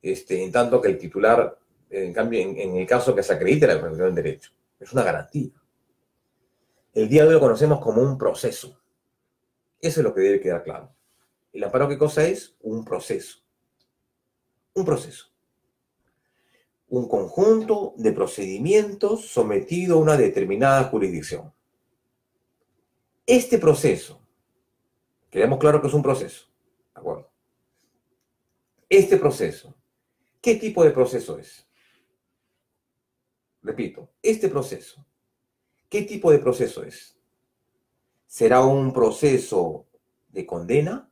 Speaker 1: en tanto que el titular, en cambio, en el caso que se acredite la realización del derecho. Es una garantía. El día de hoy lo conocemos como un proceso. Eso es lo que debe quedar claro. ¿El amparo qué cosa es? Un proceso. Un proceso. Un conjunto de procedimientos sometido a una determinada jurisdicción. Este proceso, quedamos claro que es un proceso, ¿de acuerdo? Este proceso, ¿qué tipo de proceso es? Repito, este proceso, ¿qué tipo de proceso es? ¿Será un proceso de condena?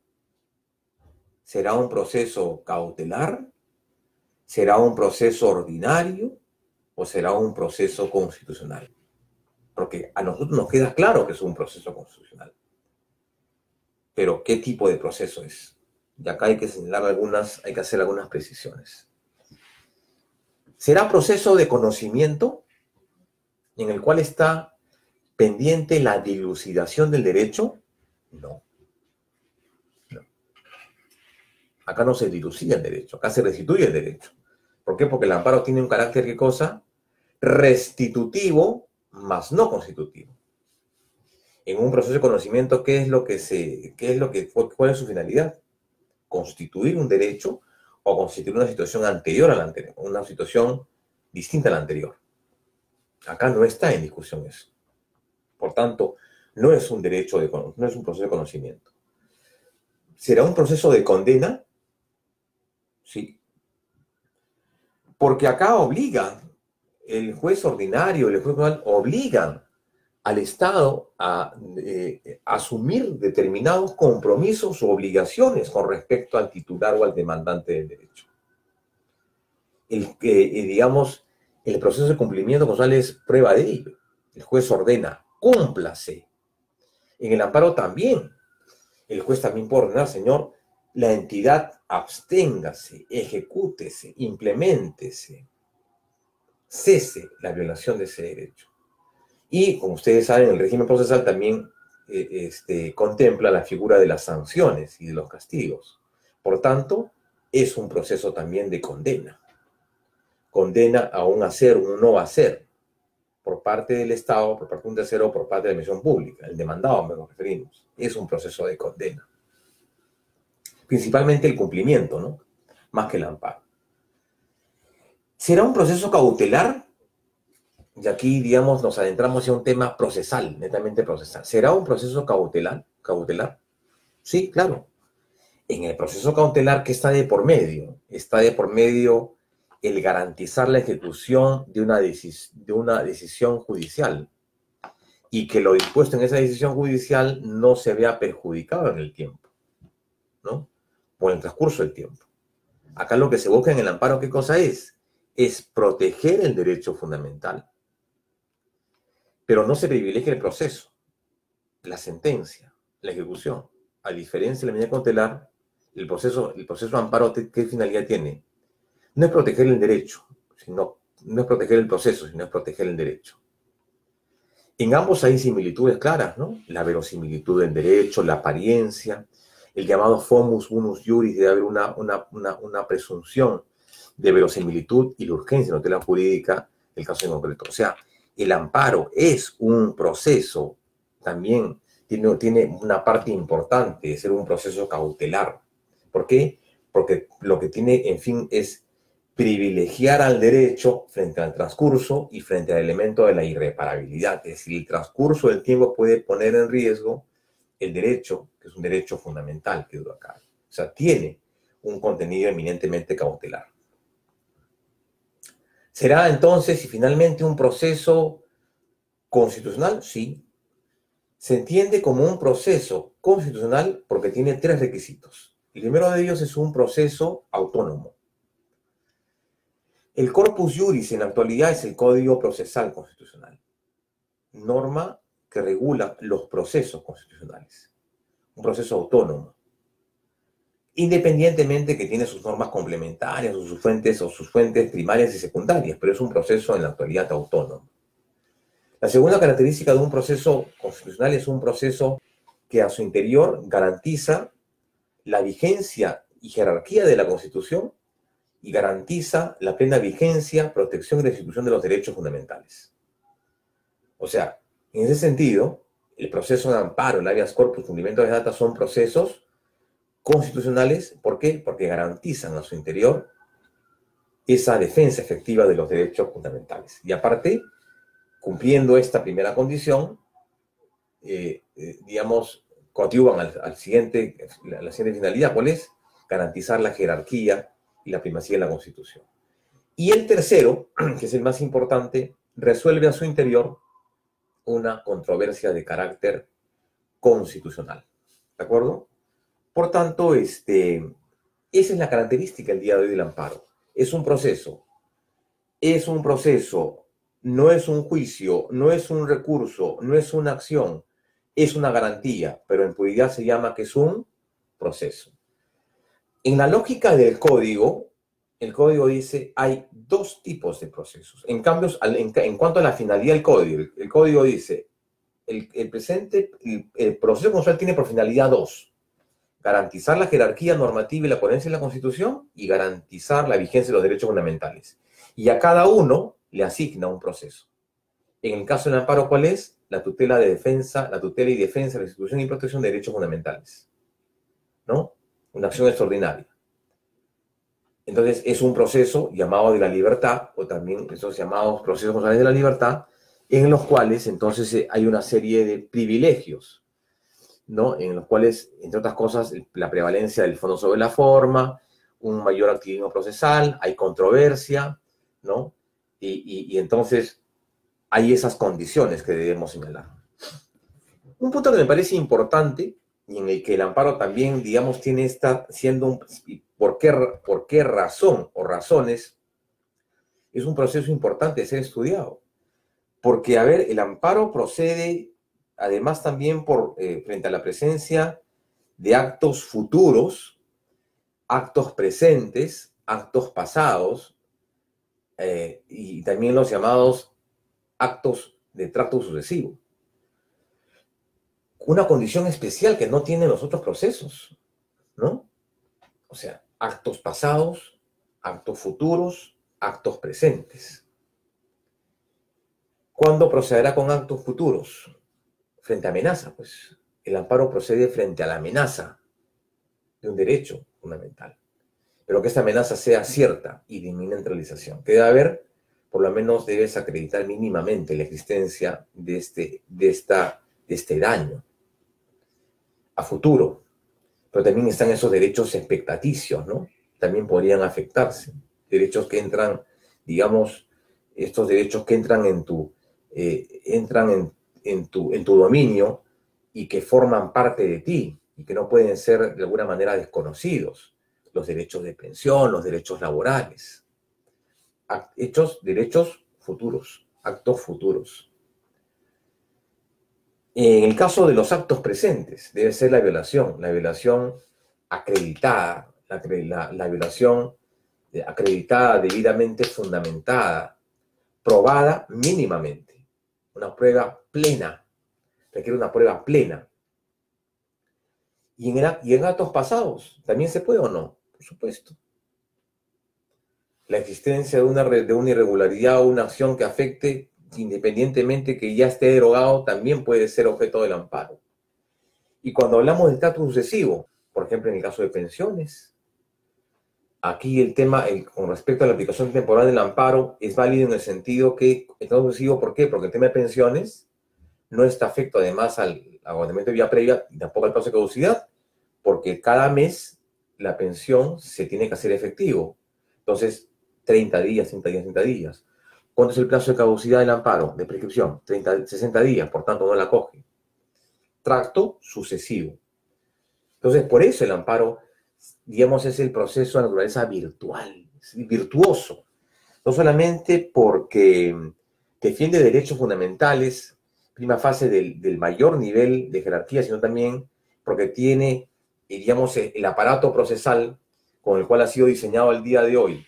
Speaker 1: ¿Será un proceso cautelar? ¿Será un proceso ordinario? ¿O será un proceso constitucional? Porque a nosotros nos queda claro que es un proceso constitucional. Pero, ¿qué tipo de proceso es? Y acá hay que señalar hay que hacer algunas precisiones. ¿Será proceso de conocimiento en el cual está pendiente la dilucidación del derecho? No. No. Acá no se dilucida el derecho, acá se restituye el derecho. ¿Por qué? Porque el amparo tiene un carácter, ¿qué cosa? Restitutivo, más no constitutivo. En un proceso de conocimiento, ¿cuál es su finalidad? Constituir un derecho o constituir una situación anterior a la anterior, una situación distinta a la anterior. Acá no está en discusión eso. Por tanto, no es un proceso de conocimiento. ¿Será un proceso de condena? Sí. Porque acá el juez ordinario, el juez penal obligan al Estado a asumir determinados compromisos o obligaciones con respecto al titular o al demandante del derecho. Digamos, el proceso de cumplimiento constitucional es prueba de ello. El juez ordena, cúmplase. En el amparo también. El juez también puede ordenar, señor, la entidad absténgase, ejecútese, impleméntese, cese la violación de ese derecho. Y, como ustedes saben, el régimen procesal también contempla la figura de las sanciones y de los castigos. Por tanto, es un proceso también de condena. Condena a un hacer, un no hacer, por parte del Estado, por parte de un tercero, por parte de la administración pública. El demandado, nos referimos. Es un proceso de condena. Principalmente el cumplimiento, ¿no? Más que el amparo. ¿Será un proceso cautelar? y aquí, digamos, nos adentramos en un tema procesal, netamente procesal. ¿Será un proceso cautelar? ¿Cautelar? Sí, claro. En el proceso cautelar, ¿qué está de por medio? Está de por medio el garantizar la ejecución de una decisión judicial y que lo dispuesto en esa decisión judicial no se vea perjudicado en el tiempo, ¿no? O en el transcurso del tiempo. Acá lo que se busca en el amparo, ¿qué cosa es? Es proteger el derecho fundamental, pero no se privilegia el proceso, la sentencia, la ejecución. A diferencia de la medida cautelar, el proceso de amparo, ¿qué finalidad tiene? No es proteger el derecho, no es proteger el proceso, sino es proteger el derecho. En ambos hay similitudes claras, ¿no? La verosimilitud del derecho, la apariencia, el llamado fomus unus iuris, debe haber una presunción de verosimilitud y la urgencia de tutela jurídica del caso en concreto. O sea, el amparo es un proceso, también tiene una parte importante de ser un proceso cautelar. ¿Por qué? Porque lo que tiene, en fin, es privilegiar al derecho frente al transcurso y frente al elemento de la irreparabilidad. Es decir, el transcurso del tiempo puede poner en riesgo el derecho, que es un derecho fundamental que dura acá. O sea, tiene un contenido eminentemente cautelar. ¿Será entonces y finalmente un proceso constitucional? Sí. Se entiende como un proceso constitucional porque tiene tres requisitos. El primero de ellos es un proceso autónomo. El corpus iuris en la actualidad es el Código Procesal Constitucional, norma que regula los procesos constitucionales, un proceso autónomo, independientemente que tiene sus normas complementarias o sus fuentes primarias y secundarias, pero es un proceso en la actualidad autónomo. La segunda característica de un proceso constitucional es un proceso que a su interior garantiza la vigencia y jerarquía de la Constitución y garantiza la plena vigencia, protección y restitución de los derechos fundamentales. O sea, en ese sentido, el proceso de amparo, el habeas corpus, cumplimiento de data son procesos constitucionales. ¿Por qué? Porque garantizan a su interior esa defensa efectiva de los derechos fundamentales. Y aparte, cumpliendo esta primera condición, digamos, coadyuvan a la siguiente finalidad. ¿Cuál es? Garantizar la jerarquía y la primacía de la Constitución. Y el tercero, que es el más importante, resuelve a su interior una controversia de carácter constitucional. ¿De acuerdo? Por tanto, esa es la característica el día de hoy del amparo. Es un proceso, no es un juicio, no es un recurso, no es una acción, es una garantía, pero en puridad se llama que es un proceso. En la lógica del código, el código dice hay dos tipos de procesos. En cambio, en cuanto a la finalidad del código, el código dice el proceso constitucional tiene por finalidad dos: garantizar la jerarquía normativa y la coherencia de la Constitución y garantizar la vigencia de los derechos fundamentales. Y a cada uno le asigna un proceso. En el caso del amparo, ¿cuál es? La tutela y defensa, la restitución y protección de derechos fundamentales, ¿no? Una acción extraordinaria. Entonces, es un proceso llamado de la libertad, o también esos llamados procesos constitucionales de la libertad, en los cuales entonces hay una serie de privilegios, ¿no? En los cuales, entre otras cosas, la prevalencia del fondo sobre la forma, un mayor activismo procesal, hay controversia, ¿no? Y entonces hay esas condiciones que debemos señalar. Un punto que me parece importante y en el que el amparo también, digamos, tiene siendo ¿por qué razón o razones? Es un proceso importante de ser estudiado. Porque, a ver, el amparo procede además también frente a la presencia de actos futuros, actos presentes, actos pasados, y también los llamados actos de tracto sucesivo. Una condición especial que no tienen los otros procesos, ¿no? O sea, actos pasados, actos futuros, actos presentes. ¿Cuándo procederá con actos futuros? Frente a amenaza, pues. El amparo procede frente a la amenaza de un derecho fundamental. Pero que esta amenaza sea cierta y de inminente realización. Que debe haber, por lo menos debes acreditar mínimamente la existencia de este daño a futuro. Pero también están esos derechos expectaticios, ¿no? También podrían afectarse. Derechos que entran, digamos, estos derechos que entran en tu dominio y que forman parte de ti y que no pueden ser de alguna manera desconocidos. Los derechos de pensión, los derechos laborales. Derechos futuros, actos futuros. En el caso de los actos presentes, debe ser la violación acreditada, la violación acreditada, debidamente fundamentada, probada mínimamente, una prueba plena, requiere una prueba plena. Y en actos pasados, ¿también se puede o no? Por supuesto. La existencia de una irregularidad o una acción que afecte, independientemente que ya esté derogado, también puede ser objeto del amparo. Y cuando hablamos de estatus sucesivo, por ejemplo, en el caso de pensiones, aquí el tema, con respecto a la aplicación temporal del amparo, es válido en el sentido que, estatus sucesivo, ¿por qué? Porque el tema de pensiones no está afecto además al agotamiento de vía previa y tampoco al plazo de caducidad, porque cada mes la pensión se tiene que hacer efectivo. Entonces, 30 días, 30 días, 30 días. ¿Cuánto es el plazo de caducidad del amparo, de prescripción? 60 días, por tanto no la coge. Tracto sucesivo. Entonces, por eso el amparo, digamos, es el proceso de naturaleza virtual, virtuoso. No solamente porque defiende derechos fundamentales, prima fase del mayor nivel de jerarquía, sino también porque tiene, digamos, el aparato procesal con el cual ha sido diseñado el día de hoy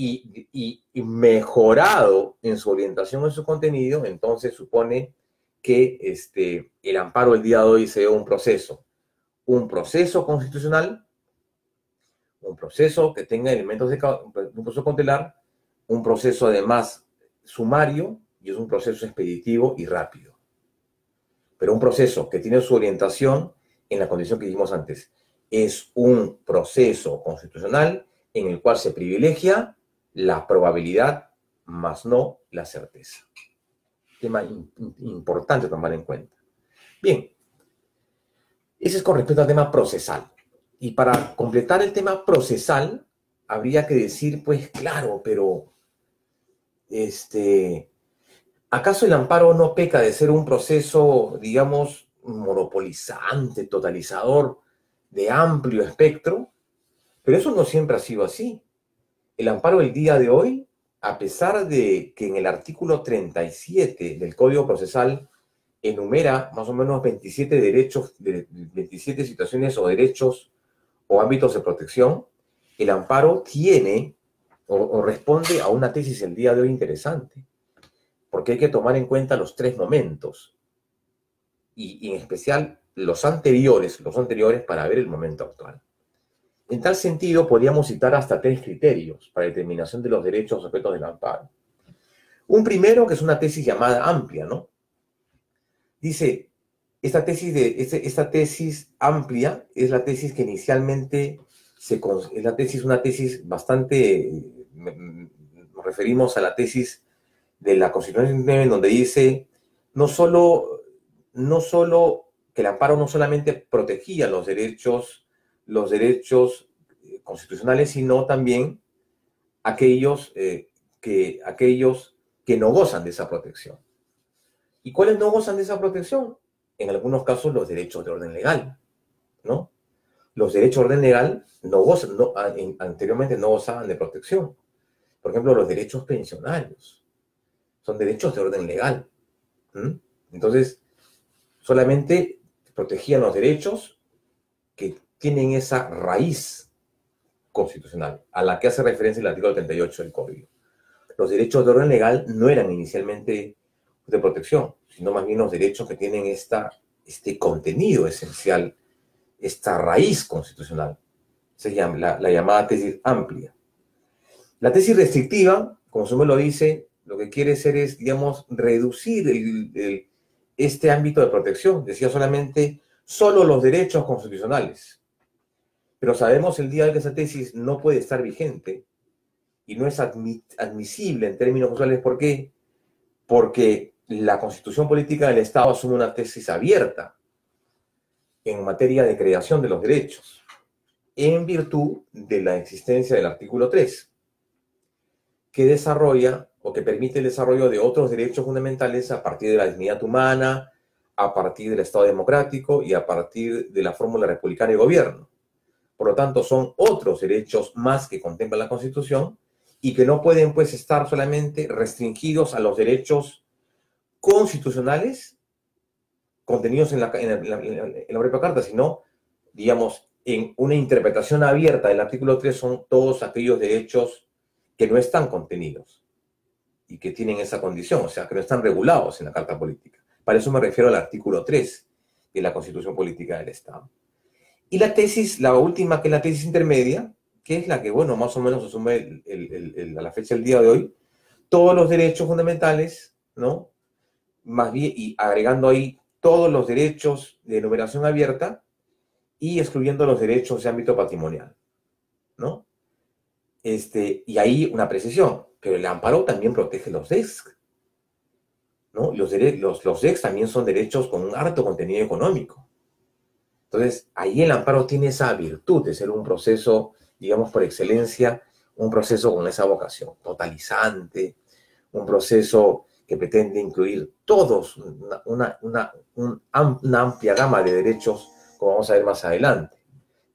Speaker 1: y mejorado en su orientación, en su contenido, entonces supone que el amparo el día de hoy sea un proceso constitucional, un proceso que tenga elementos de un proceso cautelar, un proceso además sumario y es un proceso expeditivo y rápido. Pero un proceso que tiene su orientación en la condición que dijimos antes. Es un proceso constitucional en el cual se privilegia la probabilidad, más no la certeza. Tema importante tomar en cuenta. Bien, ese es con respecto al tema procesal. Y para completar el tema procesal, habría que decir, pues claro, pero ¿acaso el amparo no peca de ser un proceso, digamos, monopolizante, totalizador, de amplio espectro? Pero eso no siempre ha sido así. El amparo del día de hoy, a pesar de que en el artículo 37 del Código Procesal enumera más o menos 27 derechos, 27 situaciones o derechos o ámbitos de protección, el amparo tiene o responde a una tesis el día de hoy interesante, porque hay que tomar en cuenta los tres momentos, y en especial los anteriores para ver el momento actual. En tal sentido, podríamos citar hasta tres criterios para determinación de los derechos objetos del amparo. Un primero, que es una tesis llamada amplia, ¿no? Dice, esta tesis amplia es la tesis que inicialmente es una tesis bastante, nos referimos a la tesis de la Constitución 9, en donde dice, no solo que el amparo no solamente protegía los derechos constitucionales, sino también aquellos que no gozan de esa protección. ¿Y cuáles no gozan de esa protección? En algunos casos los derechos de orden legal, ¿no? Los derechos de orden legal anteriormente no gozaban de protección. Por ejemplo, los derechos pensionarios son derechos de orden legal. Entonces, solamente protegían los derechos que tienen esa raíz constitucional, a la que hace referencia el artículo 38 del Código. Los derechos de orden legal no eran inicialmente de protección, sino más bien los derechos que tienen este contenido esencial, esta raíz constitucional. Se llama la llamada tesis amplia. La tesis restrictiva, como su nombre lo dice, lo que quiere hacer es, digamos, reducir este ámbito de protección. Decía solo los derechos constitucionales. Pero sabemos el día de que esa tesis no puede estar vigente y no es admisible en términos usuales. ¿Por qué? Porque la Constitución Política del Estado asume una tesis abierta en materia de creación de los derechos, en virtud de la existencia del artículo 3, que desarrolla o que permite el desarrollo de otros derechos fundamentales a partir de la dignidad humana, a partir del Estado democrático y a partir de la fórmula republicana de gobierno. Por lo tanto, son otros derechos más que contempla la Constitución y que no pueden, pues, estar solamente restringidos a los derechos constitucionales contenidos en la propia Carta, sino, digamos, en una interpretación abierta del artículo 3 son todos aquellos derechos que no están contenidos y que tienen esa condición, o sea, que no están regulados en la Carta Política. Para eso me refiero al artículo 3 de la Constitución Política del Estado. Y la tesis, la última, que es la tesis intermedia, que es la que, bueno, más o menos asume a la fecha del día de hoy, todos los derechos fundamentales, ¿no? Más bien, y agregando ahí todos los derechos de enumeración abierta y excluyendo los derechos de ámbito patrimonial, ¿no? Y ahí una precisión, pero el amparo también protege los DEX, ¿no? Los DEX también son derechos con un alto contenido económico. Entonces, ahí el amparo tiene esa virtud de ser un proceso, digamos, por excelencia, un proceso con esa vocación totalizante, un proceso que pretende incluir todos una amplia gama de derechos, como vamos a ver más adelante.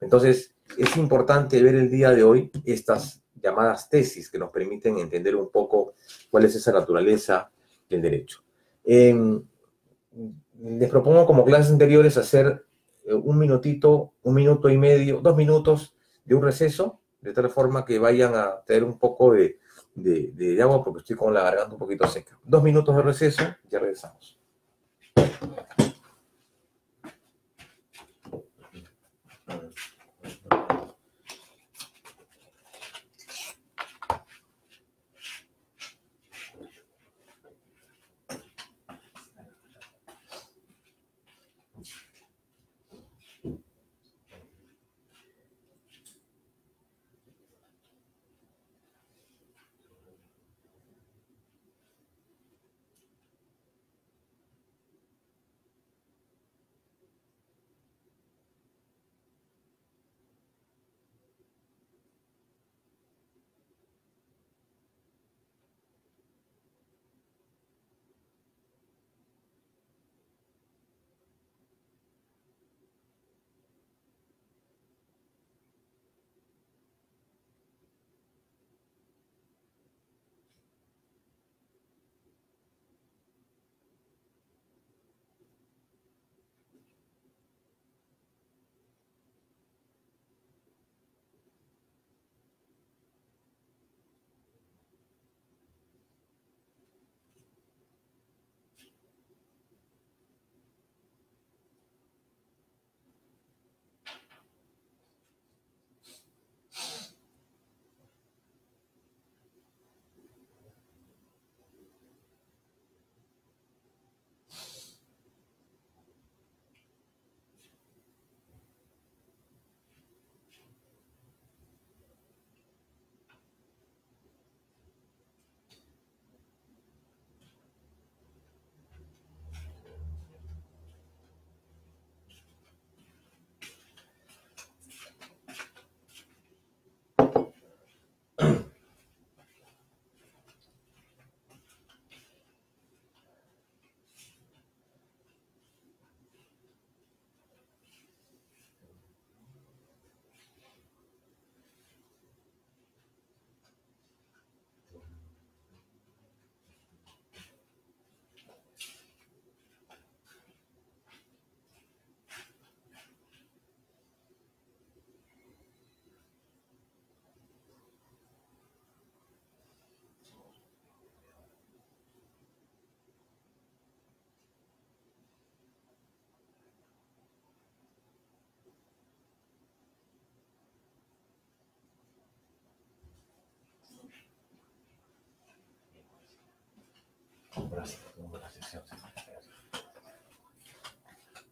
Speaker 1: Entonces, es importante ver el día de hoy estas llamadas tesis que nos permiten entender un poco cuál es esa naturaleza del derecho. Les propongo, como clases anteriores, hacer un minutito, 1 minuto y medio, 2 minutos de un receso, de tal forma que vayan a tener un poco de agua, porque estoy con la garganta un poquito seca. 2 minutos de receso, ya regresamos.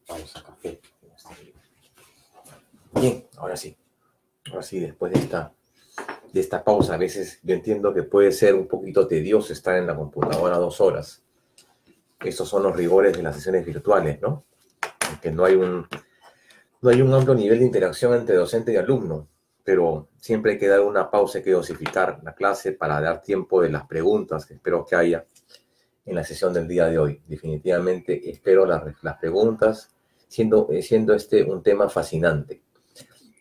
Speaker 1: Vamos a café. Bien, ahora sí. Ahora sí, después de esta de esta pausa. A veces yo entiendo que puede ser un poquito tedioso estar en la computadora 2 horas. Estos son los rigores de las sesiones virtuales, ¿no? Que no hay un amplio nivel de interacción entre docente y alumno, pero siempre hay que dar una pausa, hay que dosificar la clase para dar tiempo de las preguntas que espero que haya en la sesión del día de hoy. Definitivamente espero las preguntas, siendo este un tema fascinante.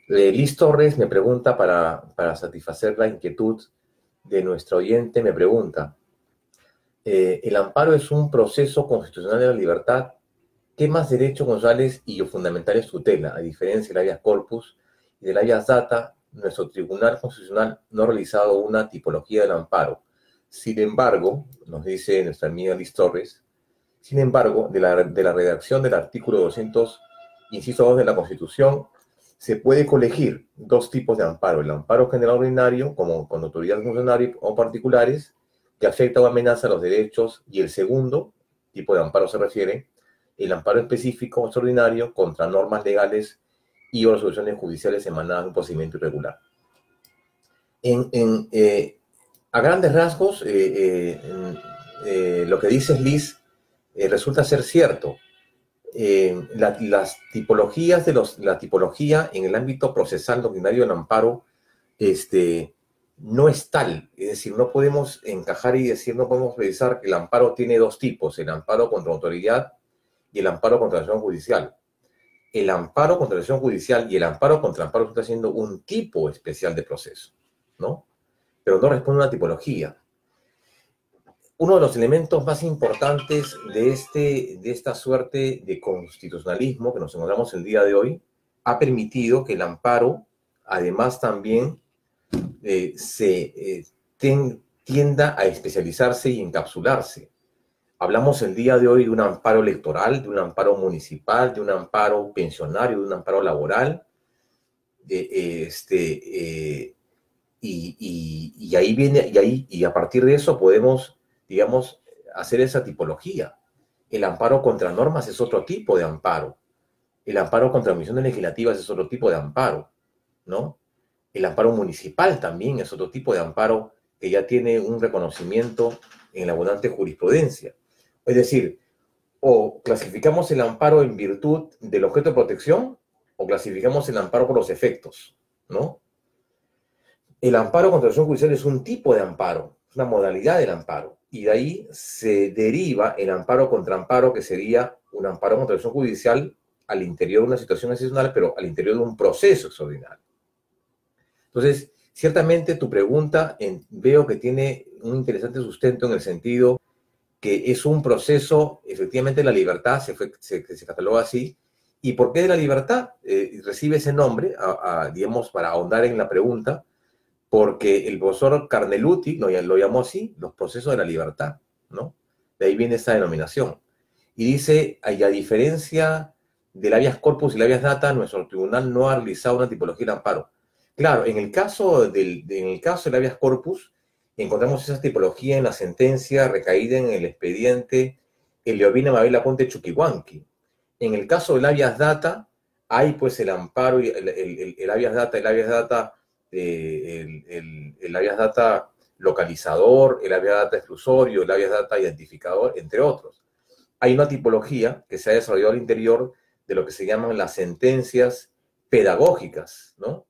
Speaker 1: Liz Torres me pregunta, para satisfacer la inquietud de nuestro oyente, me pregunta, ¿el amparo es un proceso constitucional de la libertad? ¿Qué más derechos constitucionales y fundamentales tutela? A diferencia del habeas corpus y del habeas data, nuestro Tribunal Constitucional no ha realizado una tipología del amparo. Sin embargo, nos dice nuestra amiga Liz Torres, sin embargo, de la redacción del artículo 200, inciso 2 de la Constitución, se puede colegir dos tipos de amparo: el amparo general ordinario, como con autoridades funcionarias o particulares, que afecta o amenaza los derechos, y el segundo tipo de amparo se refiere el amparo específico extraordinario contra normas legales y o resoluciones judiciales emanadas de un procedimiento irregular. A grandes rasgos, lo que dices, Liz, resulta ser cierto. Las tipologías la tipología en el ámbito procesal ordinario del amparo no es tal. Es decir, no podemos encajar y decir, no podemos pensar que el amparo tiene dos tipos: el amparo contra autoridad y el amparo contra la acción judicial. El amparo contra la acción judicial y el amparo contra amparo está siendo un tipo especial de proceso, ¿no? Pero no responde a una tipología. Uno de los elementos más importantes de esta suerte de constitucionalismo que nos encontramos el día de hoy ha permitido que el amparo, además, también tienda a especializarse y encapsularse. Hablamos el día de hoy de un amparo electoral, de un amparo municipal, de un amparo pensionario, de un amparo laboral, y ahí viene, y a partir de eso podemos, digamos, hacer esa tipología. El amparo contra normas es otro tipo de amparo. El amparo contra omisiones legislativas es otro tipo de amparo, ¿no? El amparo municipal también es otro tipo de amparo que ya tiene un reconocimiento en la abundante jurisprudencia. Es decir, o clasificamos el amparo en virtud del objeto de protección, o clasificamos el amparo por los efectos, ¿no? El amparo contra la acción judicial es un tipo de amparo, es una modalidad del amparo, y de ahí se deriva el amparo contra amparo, que sería un amparo contra la acción judicial al interior de una situación excepcional, pero al interior de un proceso extraordinario. Entonces, ciertamente tu pregunta veo que tiene un interesante sustento en el sentido que es un proceso, efectivamente, la libertad se cataloga así. ¿Y por qué de la libertad? Recibe ese nombre, digamos, para ahondar en la pregunta, porque el profesor Carneluti lo llamó así, los procesos de la libertad, ¿no? De ahí viene esa denominación. Y dice, a diferencia del habeas corpus y el habeas data, nuestro tribunal no ha realizado una tipología de amparo. Claro, en el caso del habeas corpus, encontramos esa tipología en la sentencia recaída en el expediente Eleovina Mabel Aponte Chuquihuanqui. En el caso del habeas data, hay pues el amparo, el habeas data, el habeas data localizador, el habeas data exclusorio, el habeas data identificador, entre otros. Hay una tipología que se ha desarrollado al interior de lo que se llaman las sentencias pedagógicas, ¿no?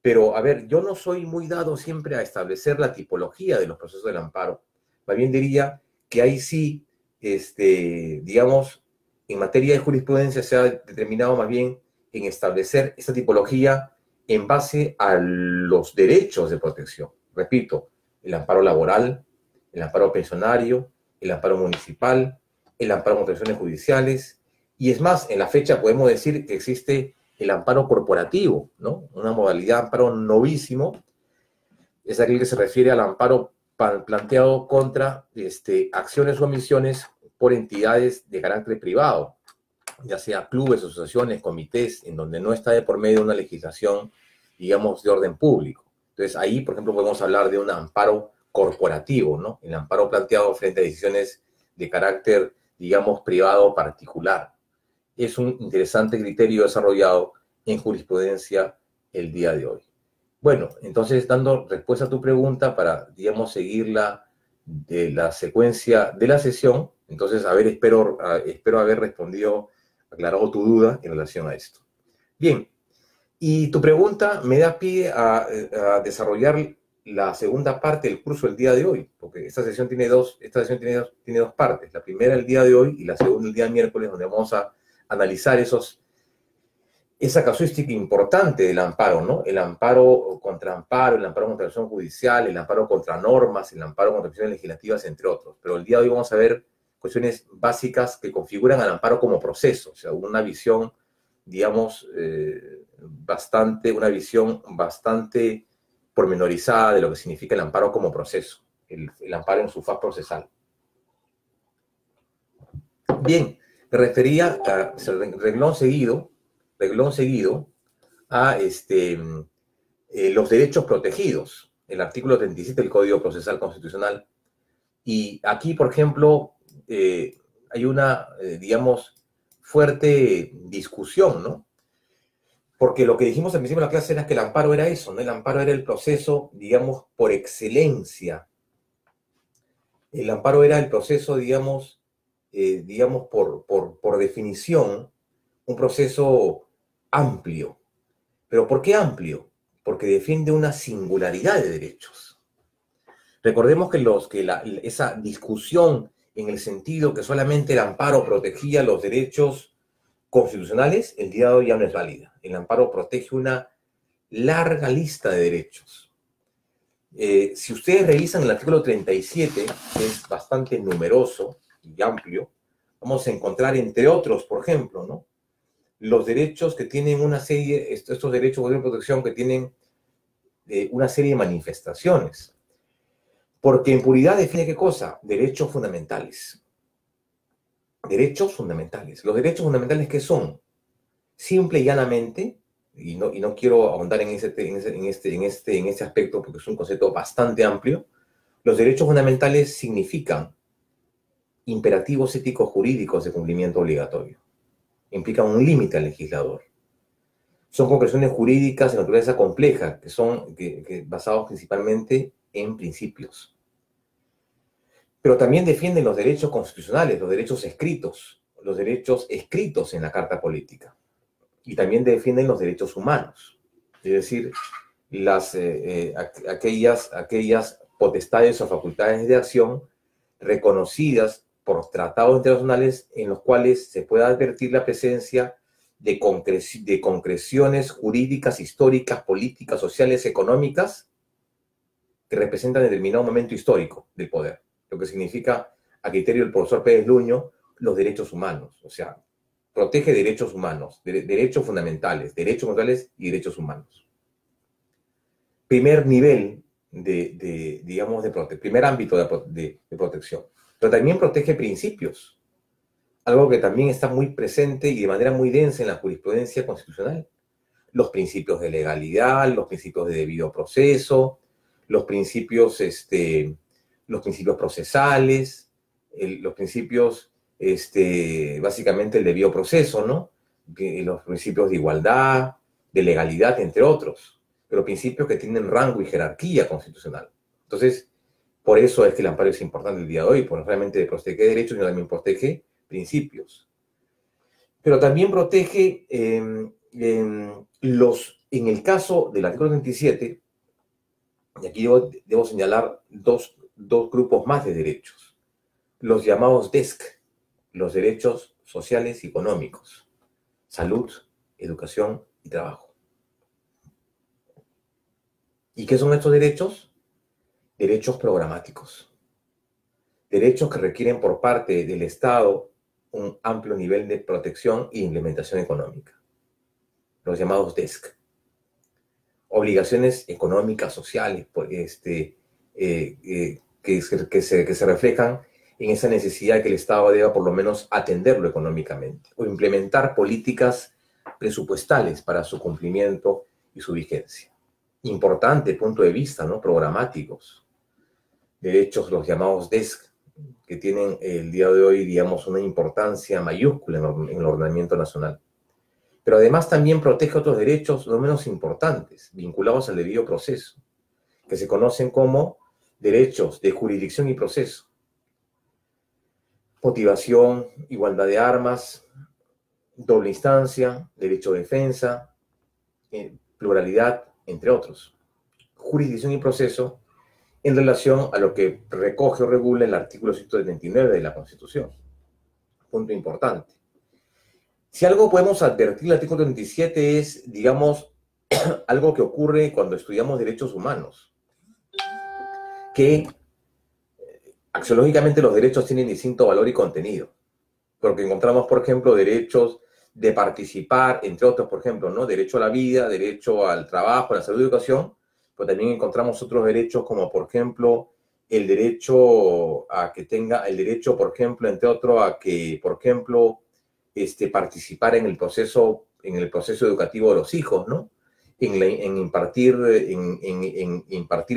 Speaker 1: Pero, a ver, yo no soy muy dado siempre a establecer la tipología de los procesos del amparo. Más bien diría que ahí sí, digamos, en materia de jurisprudencia se ha determinado más bien en establecer esta tipología en base a los derechos de protección. Repito, el amparo laboral, el amparo pensionario, el amparo municipal, el amparo contra acciones judiciales, y es más, en la fecha podemos decir que existe el amparo corporativo, ¿no? Una modalidad de amparo novísimo, es aquel que se refiere al amparo planteado contra acciones o omisiones por entidades de carácter privado, ya sea clubes, asociaciones, comités, en donde no está de por medio una legislación, digamos, de orden público. Entonces, ahí, por ejemplo, podemos hablar de un amparo corporativo, ¿no? El amparo planteado frente a decisiones de carácter, digamos, privado o particular. Es un interesante criterio desarrollado en jurisprudencia el día de hoy. Bueno, entonces, dando respuesta a tu pregunta para, digamos, seguir la secuencia de la sesión, entonces, a ver, espero haber respondido, aclarado tu duda en relación a esto. Bien, y tu pregunta me da pie a desarrollar la segunda parte del curso el día de hoy, porque tiene dos partes. La primera el día de hoy y la segunda el día miércoles, donde vamos a analizar esa casuística importante del amparo, ¿no? El amparo, el amparo contra acción judicial, el amparo contra normas, el amparo contra acciones legislativas, entre otros. Pero el día de hoy vamos a ver cuestiones básicas que configuran al amparo como proceso, o sea, una visión, digamos, una visión bastante pormenorizada de lo que significa el amparo como proceso, el amparo en su faz procesal. Bien, me refería a renglón seguido a los derechos protegidos, el artículo 37 del Código Procesal Constitucional. Y aquí, por ejemplo, hay una, digamos, fuerte discusión, ¿no? Porque lo que dijimos al principio de la clase era que el amparo era eso, ¿no? El amparo era el proceso, digamos, por excelencia. El amparo era el proceso, digamos, por definición, un proceso amplio. ¿Pero por qué amplio? Porque defiende una singularidad de derechos. Recordemos que esa discusión en el sentido que solamente el amparo protegía los derechos constitucionales, el día de hoy ya no es válida. El amparo protege una larga lista de derechos. Si ustedes revisan el artículo 37, que es bastante numeroso y amplio, vamos a encontrar, entre otros, por ejemplo, ¿no?, los derechos que tienen una serie, estos derechos de protección que tienen una serie de manifestaciones. Porque en puridad define ¿qué cosa? Derechos fundamentales. Derechos fundamentales. ¿Los derechos fundamentales qué son? Simple y llanamente, y no quiero ahondar en este aspecto porque es un concepto bastante amplio, los derechos fundamentales significan imperativos éticos jurídicos de cumplimiento obligatorio. Implican un límite al legislador. Son concreciones jurídicas de naturaleza compleja, que son basados principalmente en principios. Pero también defienden los derechos constitucionales, los derechos escritos en la Carta Política. Y también defienden los derechos humanos, es decir, aquellas potestades o facultades de acción reconocidas por tratados internacionales en los cuales se pueda advertir la presencia de concreciones jurídicas, históricas, políticas, sociales, económicas, que representan determinado momento histórico del poder, lo que significa, a criterio del profesor Pérez Luño, los derechos humanos, o sea, protege derechos humanos, derechos fundamentales y derechos humanos. Primer nivel primer ámbito de protección. Pero también protege principios, algo que también está muy presente y de manera muy densa en la jurisprudencia constitucional. Los principios de legalidad, los principios de debido proceso, los principios procesales, los principios, básicamente el debido proceso, ¿no? Los principios de igualdad, de legalidad, entre otros, pero principios que tienen rango y jerarquía constitucional. Entonces, por eso es que el amparo es importante el día de hoy, porque no solamente protege derechos, sino también protege principios. Pero también protege, en el caso del artículo 37, y aquí debo señalar dos grupos más de derechos, los llamados DESC, los derechos sociales y económicos, salud, educación y trabajo. ¿Y qué son estos derechos? Derechos programáticos. Derechos que requieren por parte del Estado un amplio nivel de protección e implementación económica. Los llamados DESC. Obligaciones económicas, sociales, que se reflejan en esa necesidad de que el Estado deba por lo menos atenderlo económicamente o implementar políticas presupuestales para su cumplimiento y su vigencia. Importante punto de vista, ¿no? Programáticos. Derechos, los llamados DESC, que tienen el día de hoy, digamos, una importancia mayúscula en el ordenamiento nacional. pero además también protege otros derechos no menos importantes, vinculados al debido proceso, que se conocen como derechos de jurisdicción y proceso, motivación, igualdad de armas, doble instancia, derecho de defensa, pluralidad, entre otros. Jurisdicción y proceso en relación a lo que recoge o regula el artículo 179 de la Constitución. Punto importante. Si algo podemos advertir del artículo 37 es, digamos, algo que ocurre cuando estudiamos derechos humanos, que axiológicamente los derechos tienen distinto valor y contenido, porque encontramos, por ejemplo, derechos de participar, entre otros, por ejemplo, ¿no? Derecho a la vida, derecho al trabajo, a la salud y educación, pero también encontramos otros derechos como, por ejemplo, el derecho a que tenga, el derecho, por ejemplo, entre otros, a que, por ejemplo, participar en el proceso educativo de los hijos, ¿no? En impartir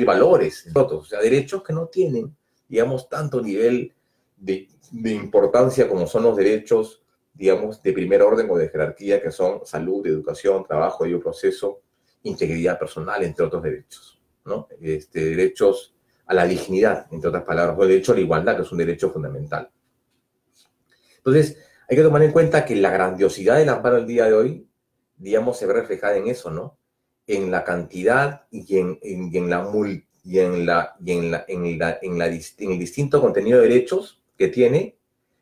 Speaker 1: valores, entre otros, o sea, derechos que no tienen, digamos, tanto nivel de importancia como son los derechos, digamos, de primer orden o de jerarquía, que son salud, educación, trabajo, debido proceso, integridad personal, entre otros derechos, ¿no? Derechos a la dignidad, entre otras palabras, o el derecho a la igualdad, que es un derecho fundamental. Entonces, hay que tomar en cuenta que la grandiosidad del amparo del día de hoy, digamos, se ve reflejada en eso, ¿no? En la cantidad y en el distinto contenido de derechos que tiene,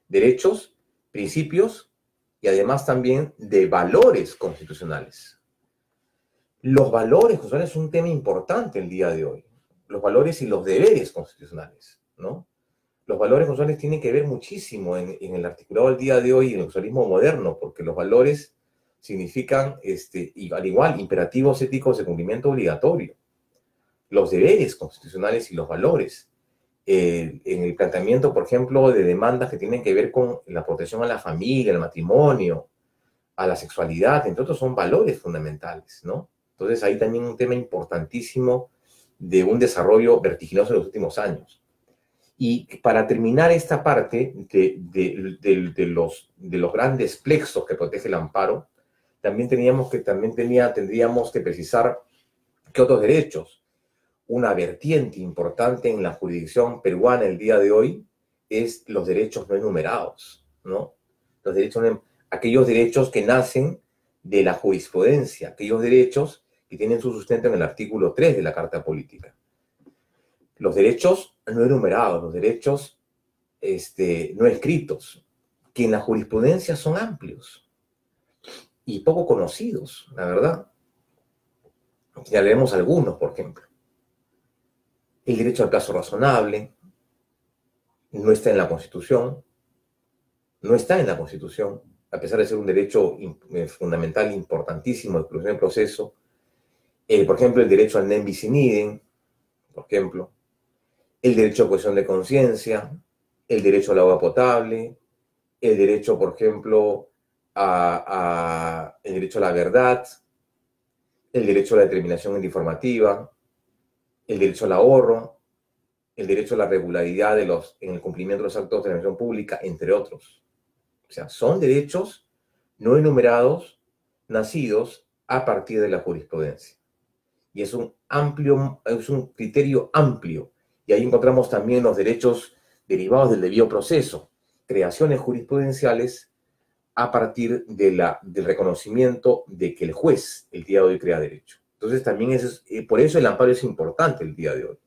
Speaker 1: derechos, principios y además también de valores constitucionales. Los valores constitucionales son un tema importante el día de hoy. Los valores y los deberes constitucionales, ¿no? Los valores constitucionales tienen que ver muchísimo en el articulado del día de hoy y en el socialismo moderno, porque los valores significan, y al igual, imperativos éticos de cumplimiento obligatorio. Los deberes constitucionales y los valores, en el planteamiento, por ejemplo, de demandas que tienen que ver con la protección a la familia, al matrimonio, a la sexualidad, entre otros, son valores fundamentales, ¿no? Entonces, ahí también un tema importantísimo de un desarrollo vertiginoso en los últimos años. Y para terminar esta parte de los grandes plexos que protege el amparo, tendríamos que precisar que otros derechos, una vertiente importante en la jurisdicción peruana el día de hoy, es los derechos no enumerados, ¿no? Aquellos derechos que nacen de la jurisprudencia, aquellos derechos que tienen su sustento en el artículo 3 de la Carta Política. Los derechos no enumerados, los derechos no escritos, que en la jurisprudencia son amplios y poco conocidos, la verdad. Ya leemos algunos, por ejemplo. El derecho al plazo razonable no está en la Constitución, a pesar de ser un derecho fundamental importantísimo de exclusión del proceso. Por ejemplo, el derecho al nem bis in idem, por ejemplo. El derecho a cohesión de conciencia, el derecho al agua potable, el derecho, por ejemplo, el derecho a la verdad, el derecho a la determinación informativa, el derecho al ahorro, el derecho a la regularidad en el cumplimiento de los actos de administración pública, entre otros. O sea, son derechos no enumerados, nacidos a partir de la jurisprudencia. Y es un criterio amplio. Y ahí encontramos también los derechos derivados del debido proceso, creaciones jurisprudenciales a partir del reconocimiento de que el juez el día de hoy crea derecho. Entonces también por eso el amparo es importante el día de hoy.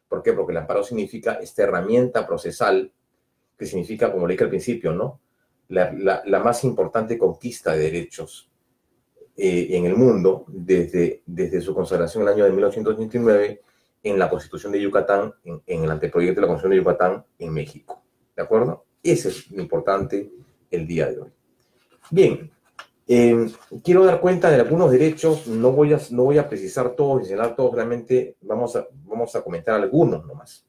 Speaker 1: ¿Por qué? Porque el amparo significa esta herramienta procesal que significa, como le dije al principio, ¿no? La más importante conquista de derechos en el mundo desde su consagración en el año de 1889 en la Constitución de Yucatán, en el anteproyecto de la Constitución de Yucatán en México. ¿De acuerdo? Ese es lo importante el día de hoy. Bien, quiero dar cuenta de algunos derechos, no voy a precisar todos, señalar todos, realmente vamos a comentar algunos nomás.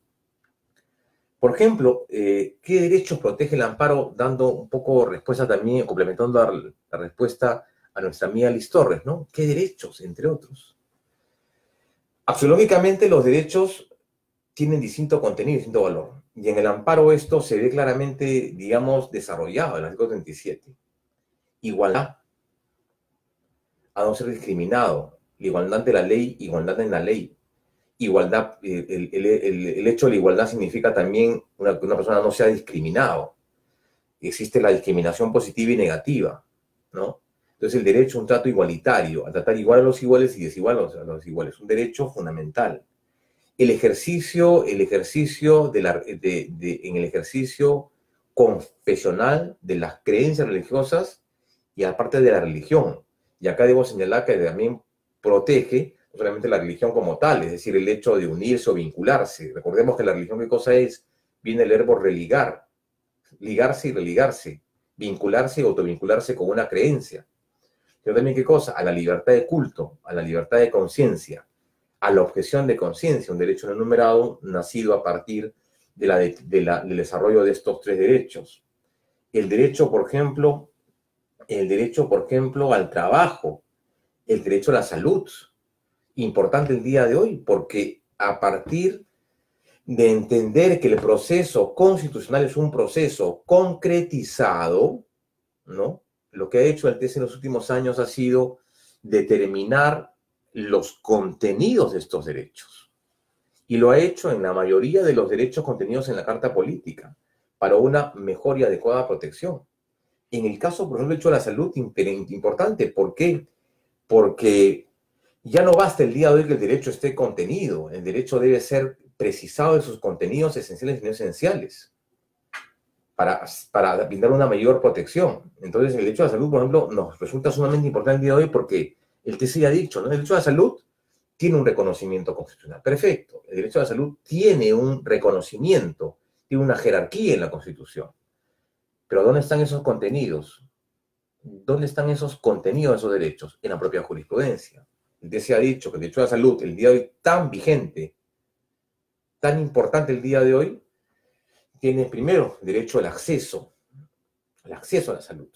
Speaker 1: Por ejemplo, ¿qué derechos protege el amparo? Dando un poco respuesta también, complementando la respuesta a nuestra amiga Liz Torres, ¿no? ¿Qué derechos, entre otros? Axiológicamente los derechos tienen distinto contenido, distinto valor. Y en el amparo esto se ve claramente, digamos, desarrollado en el artículo 37. Igualdad. a no ser discriminado. La igualdad ante la ley, igualdad en la ley. Igualdad, el hecho de la igualdad significa también que una persona no sea discriminado. Existe la discriminación positiva y negativa, ¿no? Entonces el derecho a un trato igualitario, a tratar igual a los iguales y desigual a los desiguales, un derecho fundamental. En el ejercicio confesional de las creencias religiosas y aparte de la religión. Y acá debo señalar que también protege no solamente la religión como tal, es decir, el hecho de unirse o vincularse. Recordemos que la religión, ¿qué cosa es? Viene el verbo religar, ligarse y religarse, vincularse y autovincularse con una creencia. Pero también, ¿qué cosa? A la libertad de culto, a la libertad de conciencia, a la objeción de conciencia, un derecho no enumerado nacido a partir del desarrollo de estos tres derechos. El derecho, por ejemplo, al trabajo, el derecho a la salud, importante el día de hoy, porque a partir de entender que el proceso constitucional es un proceso concretizado, ¿no? Lo que ha hecho el TC en los últimos años ha sido determinar los contenidos de estos derechos. Y lo ha hecho en la mayoría de los derechos contenidos en la Carta Política, para una mejor y adecuada protección. En el caso, por ejemplo, del derecho a la salud, importante. ¿Por qué? Porque ya no basta el día de hoy que el derecho esté contenido. El derecho debe ser precisado de sus contenidos esenciales y no esenciales para brindar una mayor protección. Entonces, el derecho a la salud, por ejemplo, nos resulta sumamente importante el día de hoy porque el TC ha dicho, ¿no? El derecho a la salud tiene un reconocimiento constitucional. Perfecto. El derecho a la salud tiene un reconocimiento, tiene una jerarquía en la Constitución. Pero ¿dónde están esos contenidos? ¿Dónde están esos contenidos de esos derechos? En la propia jurisprudencia. El TC ha dicho que el derecho a la salud, el día de hoy tan vigente, tan importante el día de hoy, tiene primero derecho al acceso a la salud.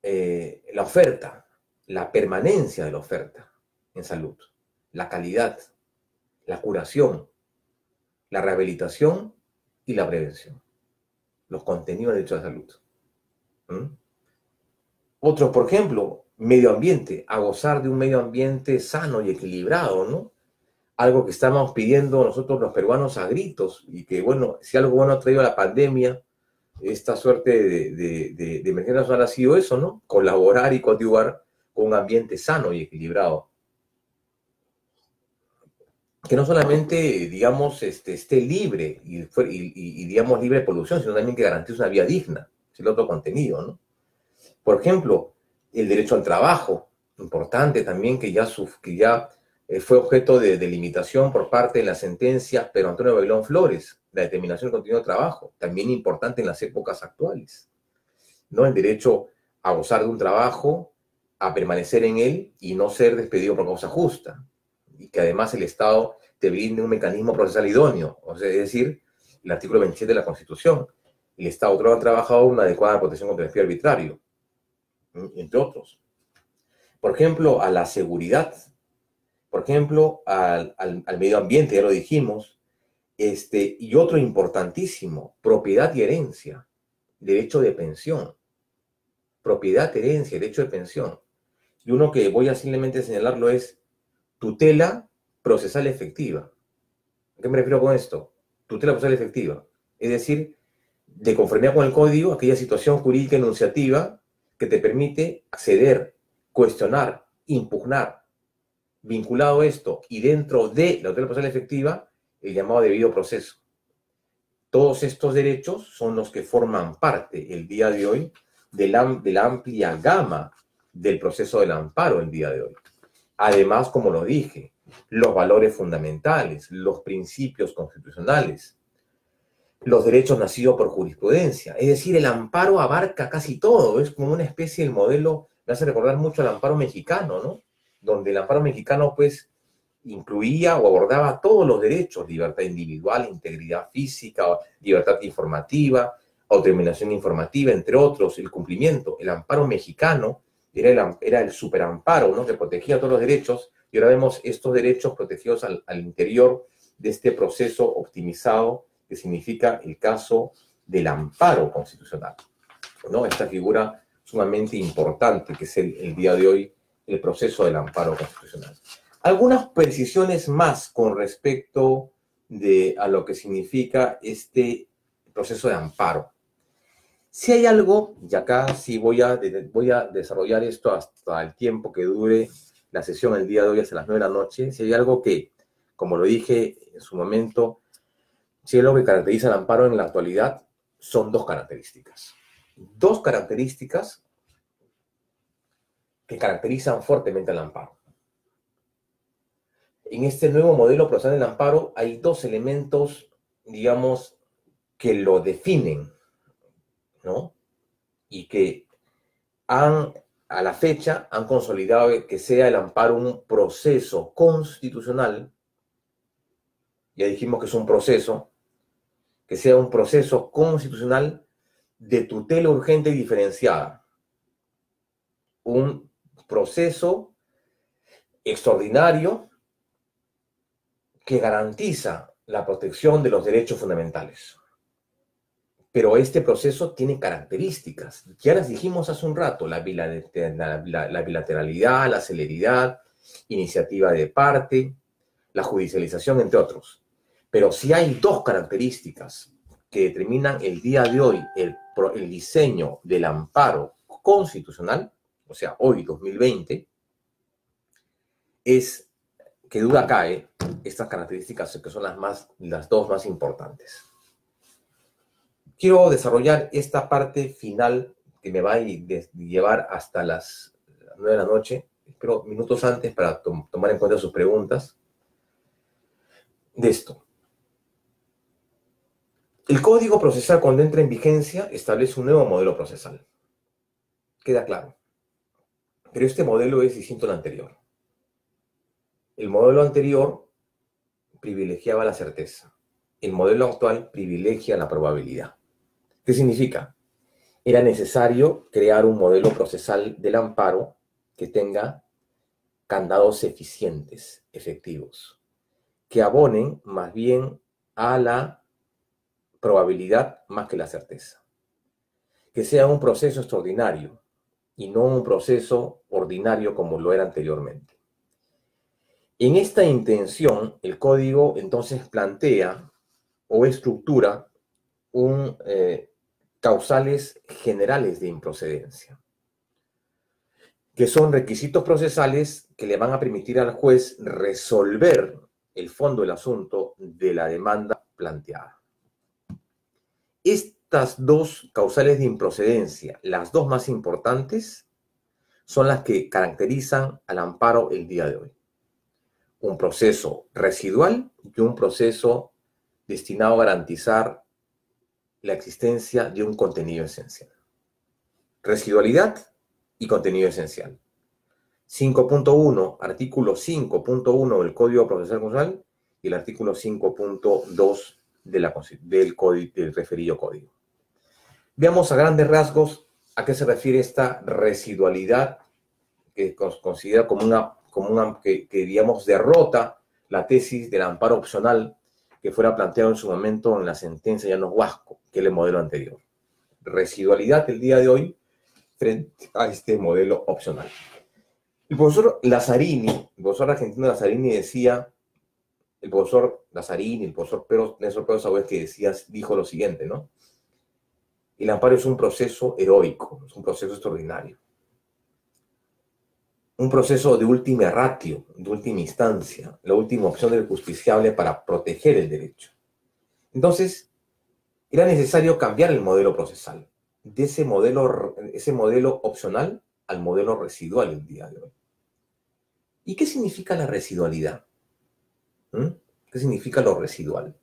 Speaker 1: La oferta, la permanencia de la oferta en salud, la calidad, la curación, la rehabilitación y la prevención. Los contenidos del derecho a la salud. Otros, por ejemplo, medio ambiente, a gozar de un medio ambiente sano y equilibrado, ¿no? Algo que estamos pidiendo nosotros los peruanos a gritos y que, bueno, si algo bueno ha traído la pandemia, esta suerte de emergencia nacional ha sido eso, ¿no? Colaborar y coadyuvar con un ambiente sano y equilibrado. Que no solamente, digamos, esté libre y, digamos, libre de polución, sino también que garantice una vida digna. Es el otro contenido, ¿no? Por ejemplo, el derecho al trabajo, importante también que ya fue objeto de limitación por parte de la sentencia Pedro Antonio Bailón Flores, la determinación del contenido de trabajo, también importante en las épocas actuales, ¿no? El derecho a gozar de un trabajo, a permanecer en él y no ser despedido por causa justa, y que además el Estado te brinde un mecanismo procesal idóneo, o sea, es decir, el artículo 27 de la Constitución, el Estado ha trabajado una adecuada protección contra el despido arbitrario, entre otros. Por ejemplo, a la seguridad, por ejemplo, al medio ambiente, ya lo dijimos, y otro importantísimo, propiedad y herencia, derecho de pensión, propiedad, herencia, derecho de pensión. Y uno que voy a simplemente señalarlo es tutela procesal efectiva. ¿A qué me refiero con esto? Tutela procesal efectiva. Es decir, de conformidad con el código, aquella situación jurídica enunciativa que te permite acceder, cuestionar, impugnar, vinculado a esto y dentro de la tutela procesal efectiva, el llamado debido proceso. Todos estos derechos son los que forman parte el día de hoy de la amplia gama del proceso del amparo el día de hoy. Además, como lo dije, los valores fundamentales, los principios constitucionales, los derechos nacidos por jurisprudencia. Es decir, el amparo abarca casi todo, es como una especie de modelo, me hace recordar mucho al amparo mexicano, ¿no? Donde el amparo mexicano, pues, incluía o abordaba todos los derechos, libertad individual, integridad física, libertad informativa, autodeterminación informativa, entre otros, el cumplimiento. El amparo mexicano era el superamparo, ¿no? Que protegía todos los derechos, y ahora vemos estos derechos protegidos al interior de este proceso optimizado que significa el caso del amparo constitucional, ¿no? Esta figura sumamente importante, que es el día de hoy el proceso del amparo constitucional. Algunas precisiones más con respecto a lo que significa este proceso de amparo. Si hay algo, y acá sí voy a desarrollar esto hasta el tiempo que dure la sesión el día de hoy, hasta las 9 de la noche, si hay algo que, como lo dije en su momento, si hay algo que caracteriza el amparo en la actualidad, son dos características. Dos características que caracterizan fuertemente al amparo. En este nuevo modelo procesal del amparo hay dos elementos, digamos, que lo definen, ¿no? Y que a la fecha han consolidado que sea el amparo un proceso constitucional. Ya dijimos que es un proceso, que sea un proceso constitucional de tutela urgente y diferenciada. Un proceso extraordinario que garantiza la protección de los derechos fundamentales. Pero este proceso tiene características. Ya las dijimos hace un rato, la bilateralidad, la celeridad, iniciativa de parte, la judicialización, entre otros. Pero si hay dos características que determinan el día de hoy el diseño del amparo constitucional, o sea, hoy 2020, es que duda cae estas características que son las dos más importantes. Quiero desarrollar esta parte final que me va a llevar hasta las 9 de la noche, espero minutos antes para tomar en cuenta sus preguntas de esto. El Código Procesal, cuando entra en vigencia, establece un nuevo modelo procesal. Queda claro. Pero este modelo es distinto al anterior. El modelo anterior privilegiaba la certeza. El modelo actual privilegia la probabilidad. ¿Qué significa? Era necesario crear un modelo procesal del amparo que tenga candados eficientes, efectivos, que abonen más bien a la probabilidad más que la certeza. Que sea un proceso extraordinario y no un proceso ordinario como lo era anteriormente. En esta intención, el código entonces plantea o estructura causales generales de improcedencia, que son requisitos procesales que le van a permitir al juez resolver el fondo del asunto de la demanda planteada. Estas dos causales de improcedencia, las dos más importantes, son las que caracterizan al amparo el día de hoy. Un proceso residual y un proceso destinado a garantizar la existencia de un contenido esencial. Residualidad y contenido esencial. 5.1, artículo 5.1 del Código Procesal Constitucional y el artículo 5.2 del referido código. Veamos a grandes rasgos a qué se refiere esta residualidad que considera que digamos, derrota la tesis del amparo opcional que fuera planteado en su momento en la sentencia de Llanos Huasco, que es el modelo anterior. Residualidad el día de hoy frente a este modelo opcional. El profesor Lazzarini, el profesor argentino Lazzarini decía, el profesor Lazzarini, el profesor Néstor Pérez Agüez que dijo lo siguiente, ¿no? El amparo es un proceso heroico, es un proceso extraordinario. Un proceso de última ratio, de última instancia, la última opción del justiciable para proteger el derecho. Entonces, era necesario cambiar el modelo procesal, de ese modelo opcional al modelo residual el día de hoy. ¿Y qué significa la residualidad? ¿Qué significa lo residual?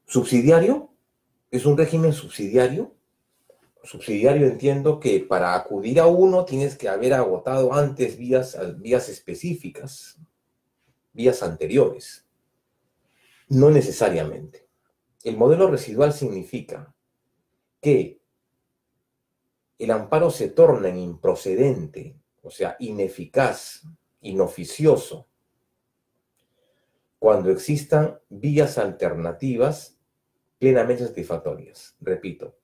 Speaker 1: Subsidiario es un régimen subsidiario. Subsidiario entiendo que para acudir a uno tienes que haber agotado antes vías específicas, vías anteriores. No necesariamente. El modelo residual significa que el amparo se torna en improcedente, o sea, ineficaz, inoficioso, cuando existan vías alternativas plenamente satisfactorias. Repito,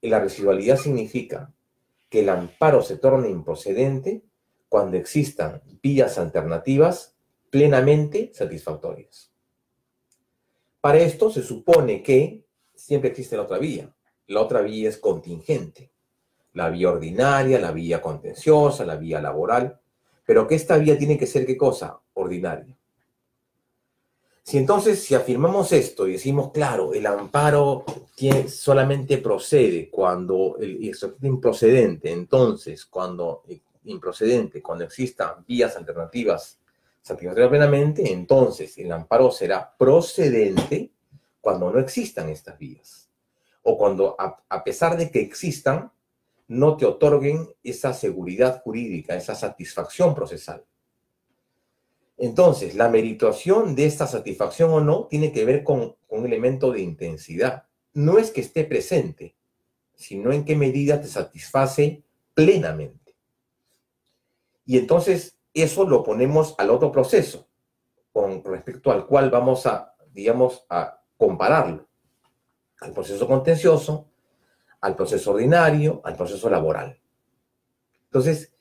Speaker 1: la residualidad significa que el amparo se torne improcedente cuando existan vías alternativas plenamente satisfactorias. Para esto se supone que siempre existe la otra vía. La otra vía es contingente. La vía ordinaria, la vía contenciosa, la vía laboral. Pero que esta vía tiene que ser, ¿qué cosa? Ordinaria. Si afirmamos esto y decimos, claro, el amparo solamente procede cuando es improcedente, entonces cuando existan vías alternativas satisfactorias plenamente, entonces el amparo será procedente cuando no existan estas vías. O cuando, a pesar de que existan, no te otorguen esa seguridad jurídica, esa satisfacción procesal. Entonces, la merituación de esta satisfacción o no tiene que ver con un elemento de intensidad. No es que esté presente, sino en qué medida te satisface plenamente. Y entonces, eso lo ponemos al otro proceso, con respecto al cual vamos a, digamos, a compararlo. Al proceso contencioso, al proceso ordinario, al proceso laboral. Entonces,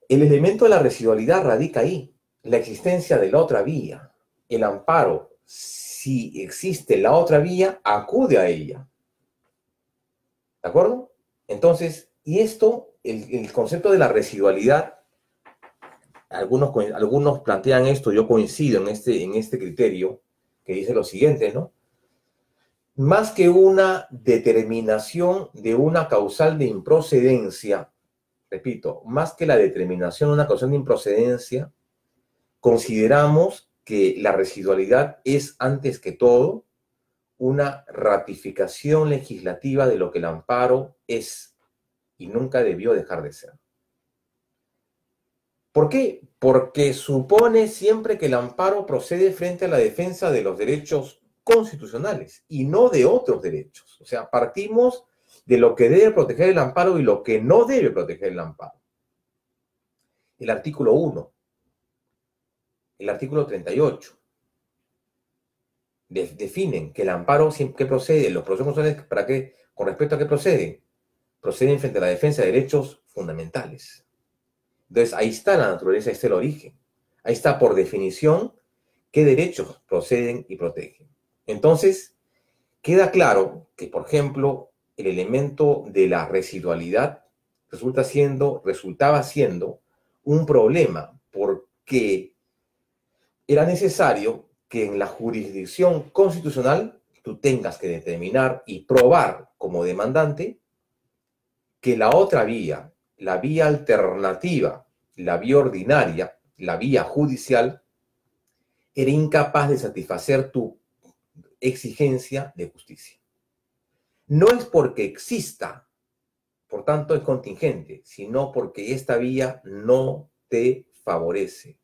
Speaker 1: el elemento de la residualidad radica ahí. La existencia de la otra vía, el amparo, si existe la otra vía, acude a ella. ¿De acuerdo? Entonces, y esto, el concepto de la residualidad, algunos plantean esto, yo coincido en este criterio, que dice lo siguiente, ¿no? Más que una determinación de una causal de improcedencia, repito, más que la determinación de una causal de improcedencia, consideramos que la residualidad es, antes que todo, una ratificación legislativa de lo que el amparo es y nunca debió dejar de ser. ¿Por qué? Porque supone siempre que el amparo procede frente a la defensa de los derechos constitucionales y no de otros derechos. O sea, partimos de lo que debe proteger el amparo y lo que no debe proteger el amparo. El artículo 1. El artículo 38 definen que el amparo siempre procede, los procesos constitucionales, ¿para qué? ¿Con respecto a qué proceden? Proceden frente a la defensa de derechos fundamentales. Entonces, ahí está la naturaleza, ahí está el origen. Ahí está, por definición, qué derechos proceden y protegen. Entonces, queda claro que, por ejemplo, el elemento de la residualidad resultaba siendo un problema porque era necesario que en la jurisdicción constitucional tú tengas que determinar y probar como demandante que la otra vía, la vía alternativa, la vía ordinaria, la vía judicial, era incapaz de satisfacer tu exigencia de justicia. No es porque exista, por tanto es contingente, sino porque esta vía no te favorece.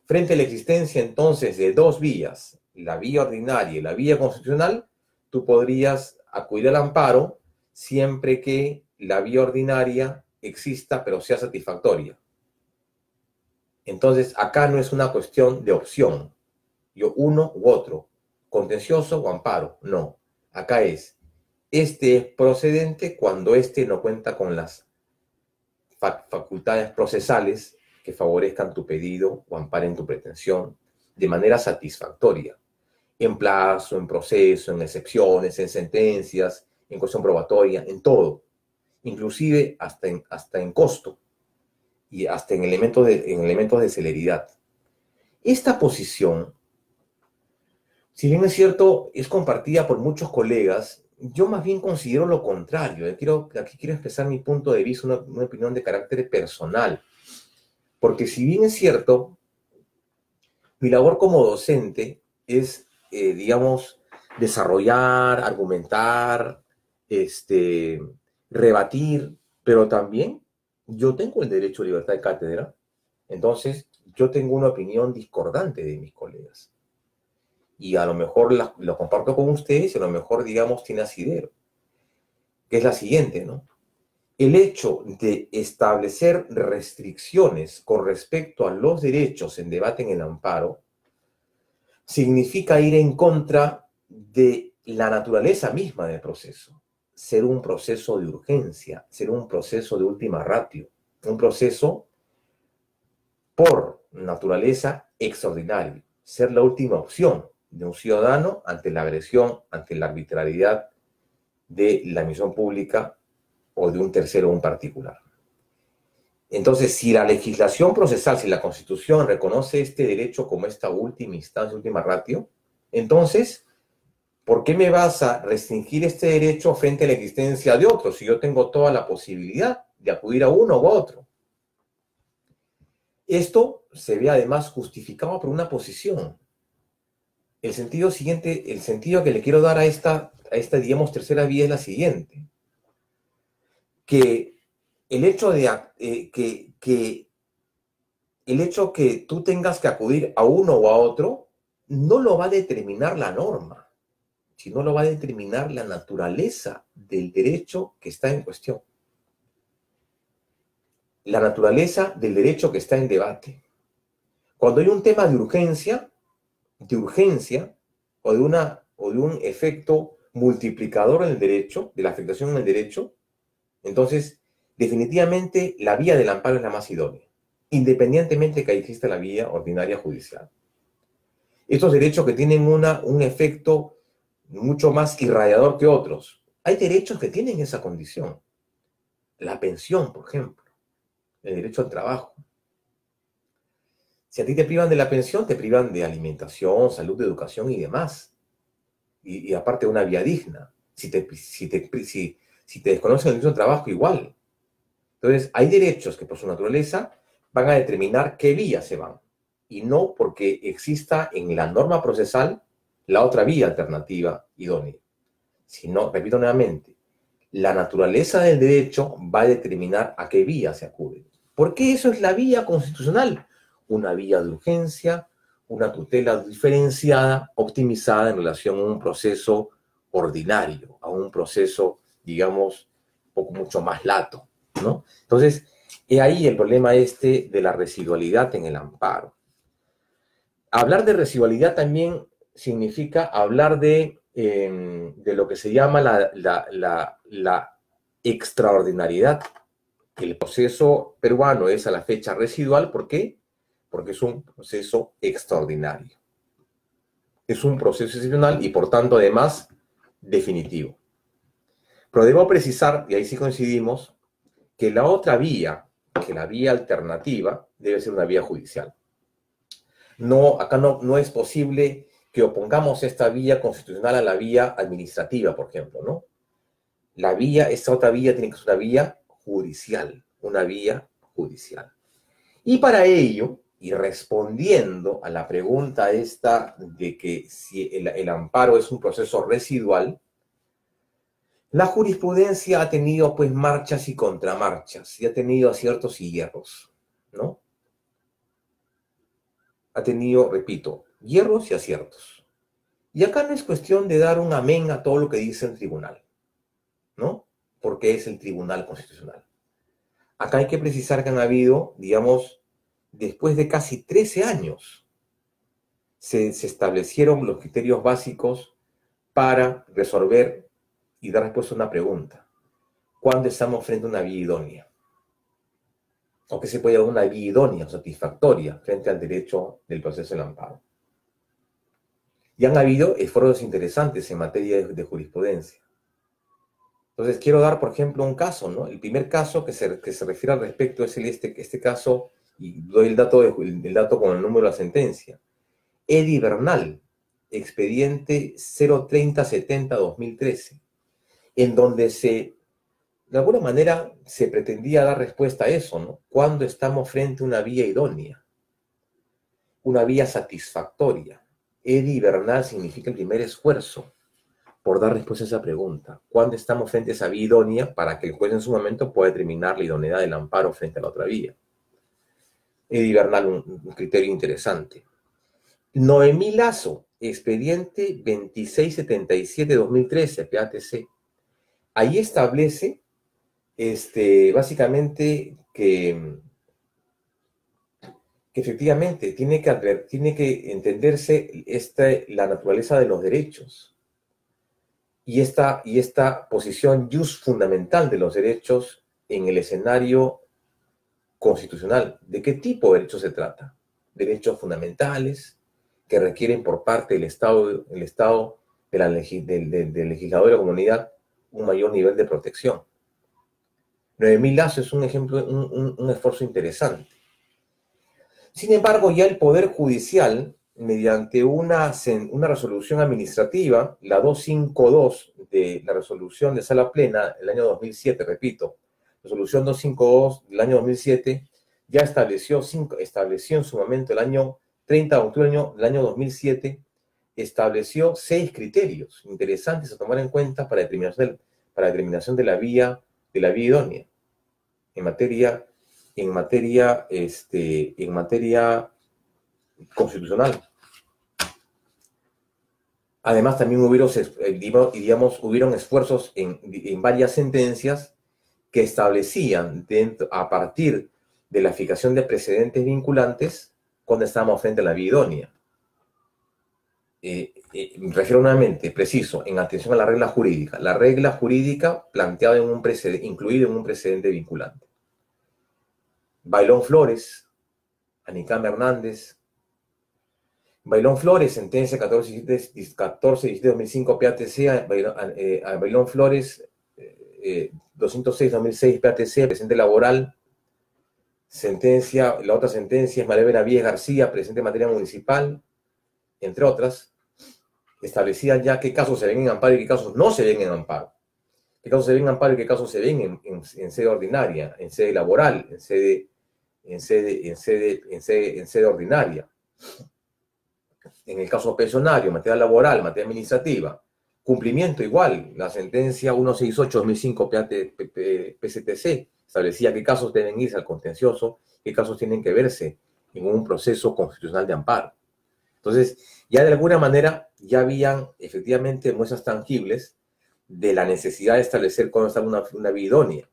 Speaker 1: Frente a la existencia entonces de dos vías, la vía ordinaria y la vía constitucional, tú podrías acudir al amparo siempre que la vía ordinaria exista pero sea satisfactoria. Entonces acá no es una cuestión de opción, yo uno u otro, contencioso o amparo, no. Acá este es procedente cuando este no cuenta con las facultades procesales que favorezcan tu pedido o amparen tu pretensión de manera satisfactoria, en plazo, en proceso, en excepciones, en sentencias, en cuestión probatoria, en todo, inclusive hasta en costo y hasta en elementos de celeridad. Esta posición, si bien es cierto, es compartida por muchos colegas, yo más bien considero lo contrario. Aquí quiero expresar mi punto de vista, una opinión de carácter personal. Porque si bien es cierto, mi labor como docente es, digamos, desarrollar, argumentar, rebatir, pero también yo tengo el derecho a libertad de cátedra, entonces yo tengo una opinión discordante de mis colegas. Y a lo mejor lo comparto con ustedes y a lo mejor, digamos, tiene asidero. Que es la siguiente, ¿no? El hecho de establecer restricciones con respecto a los derechos en debate en el amparo significa ir en contra de la naturaleza misma del proceso. ser un proceso de urgencia, ser un proceso de última ratio, un proceso por naturaleza extraordinario, ser la última opción de un ciudadano ante la agresión, ante la arbitrariedad de la administración pública o de un tercero o un particular. Entonces, si la legislación procesal, si la Constitución reconoce este derecho como esta última instancia, última ratio, entonces, ¿por qué me vas a restringir este derecho frente a la existencia de otros si yo tengo toda la posibilidad de acudir a uno u otro? Esto se ve además justificado por una posición. El sentido siguiente, el sentido que le quiero dar a esta digamos, tercera vía es la siguiente. Que el hecho de el hecho que tú tengas que acudir a uno o a otro no lo va a determinar la norma, sino lo va a determinar la naturaleza del derecho que está en cuestión. La naturaleza del derecho que está en debate. Cuando hay un tema de urgencia o de un efecto multiplicador en el derecho, de la afectación en el derecho, entonces definitivamente la vía del amparo es la más idónea, independientemente que exista la vía ordinaria judicial. Estos derechos que tienen un efecto mucho más irradiador que otros. Hay derechos que tienen esa condición. La pensión, por ejemplo, el derecho al trabajo. Si a ti te privan de la pensión, te privan de alimentación, salud, educación y demás. Y aparte una vía digna. Si te desconocen el derecho al trabajo, igual. Entonces, hay derechos que por su naturaleza van a determinar qué vía se van. Y no porque exista en la norma procesal la otra vía alternativa idónea. Sino, repito nuevamente, la naturaleza del derecho va a determinar a qué vía se acude. ¿Por qué eso es la vía constitucional? Una vía de urgencia, una tutela diferenciada, optimizada en relación a un proceso ordinario, a un proceso, digamos, un poco mucho más lato, ¿no? Entonces, he ahí el problema de la residualidad en el amparo. Hablar de residualidad también significa hablar de lo que se llama la extraordinariedad. El proceso peruano es a la fecha residual, ¿por qué? Porque es un proceso extraordinario. Es un proceso excepcional y, por tanto, además, definitivo. Pero debo precisar, y ahí sí coincidimos, que la otra vía, que la vía alternativa, debe ser una vía judicial. No, acá no es posible que opongamos esta vía constitucional a la vía administrativa, por ejemplo, ¿no? Esta otra vía tiene que ser una vía judicial, una vía judicial. Y para ello, y respondiendo a la pregunta esta de que si el amparo es un proceso residual, la jurisprudencia ha tenido pues marchas y contramarchas, y ha tenido aciertos y hierros, ¿no? Ha tenido, repito, hierros y aciertos. Y acá no es cuestión de dar un amén a todo lo que dice el tribunal, ¿no? Porque es el Tribunal Constitucional. Acá hay que precisar que han habido, digamos, después de casi 13 años, se establecieron los criterios básicos para resolver y dar respuesta a una pregunta. ¿Cuándo estamos frente a una vía idónea? ¿O qué se puede llamar una vía idónea o satisfactoria frente al derecho del proceso del amparo? Y han habido esfuerzos interesantes en materia de jurisprudencia. Entonces, quiero dar, por ejemplo, un caso, ¿no? El primer caso que se refiere al respecto es este caso, y doy el dato con el número de la sentencia. Eddie Bernal, expediente 03070-2013, en donde de alguna manera, se pretendía dar respuesta a eso, ¿no? ¿Cuándo estamos frente a una vía idónea? Una vía satisfactoria. Eddie Bernal significa el primer esfuerzo por dar respuesta a esa pregunta. ¿Cuándo estamos frente a esa vía idónea para que el juez en su momento pueda determinar la idoneidad del amparo frente a la otra vía? Eddie Bernal, un criterio interesante. Noemí Lazo, expediente 2677-2013, PATC. Ahí establece básicamente que efectivamente tiene que entenderse la naturaleza de los derechos. y esta posición jus fundamental de los derechos en el escenario constitucional. ¿De qué tipo de derechos se trata? Derechos fundamentales que requieren por parte del Estado del legislador de la comunidad un mayor nivel de protección. 9.000 lazos es un ejemplo, un esfuerzo interesante. Sin embargo, ya el Poder Judicial, mediante una resolución administrativa, la 252 de la resolución de Sala Plena del año 2007, repito, resolución 252 del año 2007, ya estableció en su momento, el año 30 de octubre del año 2007, estableció 6 criterios interesantes a tomar en cuenta para determinación de la vía idónea en materia constitucional. Además, también hubieron esfuerzos en varias sentencias que establecían, a partir de la fijación de precedentes vinculantes, cuando estábamos frente a la vía idónea. Refiero nuevamente, preciso, en atención a la regla jurídica planteada incluida en un precedente vinculante. Bailón Flores, Anicama Hernández. Bailón Flores, sentencia 14-17-2005 PATC, Bailón Flores, 206-2006 PATC, presente laboral. La otra sentencia es María Benavides García, presente en materia municipal, entre otras. Establecían ya qué casos se ven en amparo y qué casos no se ven en amparo. Qué casos se ven en amparo y qué casos se ven en sede ordinaria, en sede laboral, en sede ordinaria. En el caso pensionario, materia laboral, materia administrativa, cumplimiento igual, la sentencia 168-2005 PCTC establecía qué casos deben irse al contencioso, qué casos tienen que verse en un proceso constitucional de amparo. Entonces, ya de alguna manera, ya habían efectivamente muestras tangibles de la necesidad de establecer cuándo está una vía idónea.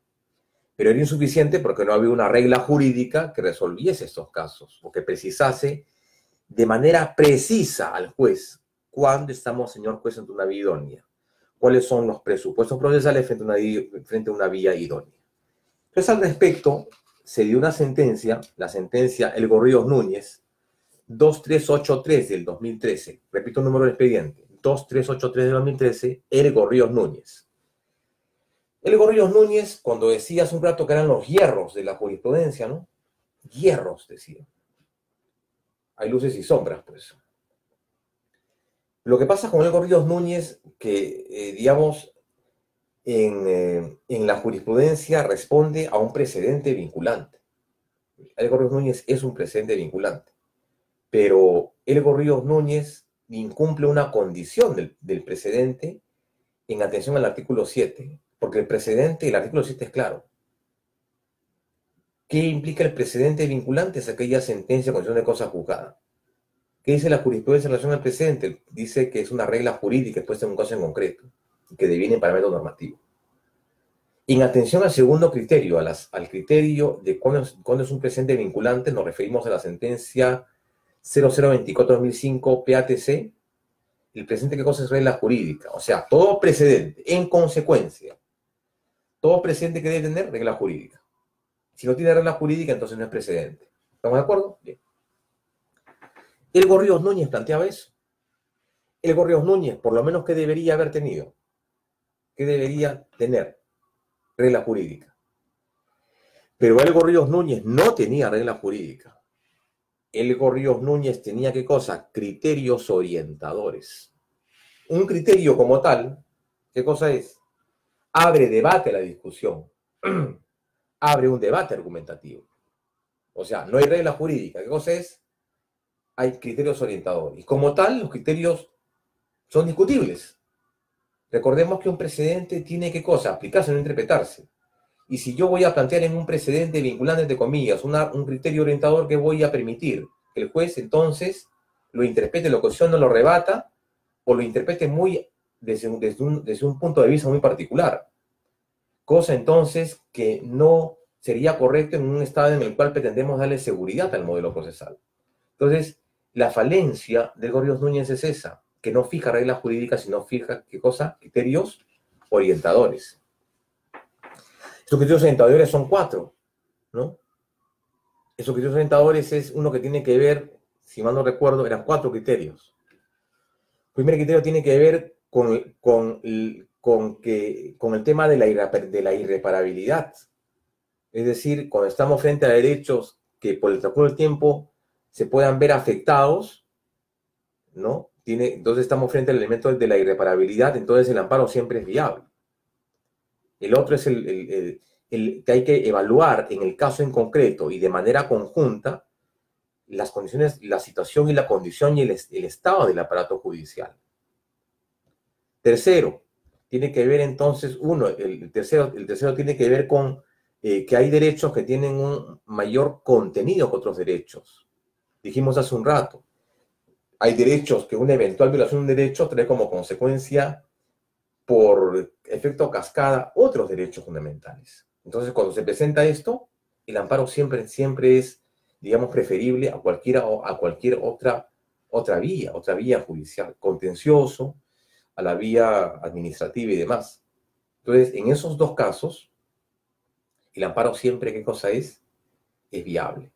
Speaker 1: Pero era insuficiente porque no había una regla jurídica que resolviese estos casos, o que precisase de manera precisa al juez cuándo estamos, señor juez, ante una vía idónea, cuáles son los presupuestos procesales frente a una vía idónea. Entonces, al respecto, se dio una sentencia, la sentencia Elgo Ríos Núñez, 2383 del 2013, repito el número del expediente, 2383 del 2013, Elgo Ríos Núñez. Elgo Ríos Núñez, cuando decía hace un rato que eran los hierros de la jurisprudencia, ¿no? Hierros, decía. Hay luces y sombras, pues. Lo que pasa con Elgo Ríos Núñez, que, digamos, en la jurisprudencia responde a un precedente vinculante. Elgo Ríos Núñez es un precedente vinculante, pero Elgo Ríos Núñez incumple una condición del precedente en atención al artículo 7, porque el precedente, el artículo 7 es claro. ¿Qué implica el precedente vinculante? Es aquella sentencia con condición de cosa juzgada. ¿Qué dice la jurisprudencia en relación al precedente? Dice que es una regla jurídica expuesta en un caso en concreto y que deviene en parámetro normativo. En atención al segundo criterio, al criterio de cuándo es un precedente vinculante, nos referimos a la sentencia 0024-2005 PATC. El precedente, ¿qué cosa es regla jurídica? O sea, todo precedente, en consecuencia, todo precedente que debe tener regla jurídica. Si no tiene regla jurídica, entonces no es precedente. ¿Estamos de acuerdo? Bien. Elgo Ríos Núñez planteaba eso. Elgo Ríos Núñez, por lo menos, ¿qué debería haber tenido? ¿Qué debería tener? Regla jurídica. Pero Elgo Ríos Núñez no tenía regla jurídica. Elgo Ríos Núñez tenía, ¿qué cosa? Criterios orientadores. Un criterio como tal, ¿qué cosa es? Abre debate a la discusión. Abre un debate argumentativo. O sea, no hay regla jurídica. ¿Qué cosa es? Hay criterios orientadores. Y como tal, los criterios son discutibles. Recordemos que un precedente tiene, ¿qué cosa? Aplicarse, no interpretarse. Y si yo voy a plantear en un precedente vinculante, entre comillas, un criterio orientador, que voy a permitir que el juez entonces lo interprete, lo cuestione, lo rebata, o lo interprete desde un punto de vista muy particular. Cosa entonces que no sería correcto en un estado en el cual pretendemos darle seguridad al modelo procesal. Entonces, la falencia de Elgo Ríos Núñez es esa, que no fija reglas jurídicas, sino fija, ¿qué cosa? Criterios orientadores. Estos criterios orientadores son 4, ¿no? Esos criterios orientadores es uno que tiene que ver, si mal no recuerdo, eran 4 criterios. El primer criterio tiene que ver con el tema de la irreparabilidad. Es decir, cuando estamos frente a derechos que por el transcurso del tiempo se puedan ver afectados, ¿no? Entonces estamos frente al elemento de la irreparabilidad, entonces el amparo siempre es viable. El otro es el que hay que evaluar en el caso en concreto y de manera conjunta las condiciones, la situación y la condición y el estado del aparato judicial. Tercero, tiene que ver entonces, el tercero tiene que ver con que hay derechos que tienen un mayor contenido que otros derechos. Dijimos hace un rato, hay derechos que una eventual violación de un derecho trae como consecuencia, por efecto cascada, otros derechos fundamentales. Entonces, cuando se presenta esto, el amparo siempre es, digamos, preferible a cualquier otra vía judicial, contencioso, a la vía administrativa y demás. Entonces, en esos dos casos, el amparo siempre, ¿qué cosa es? Es viable.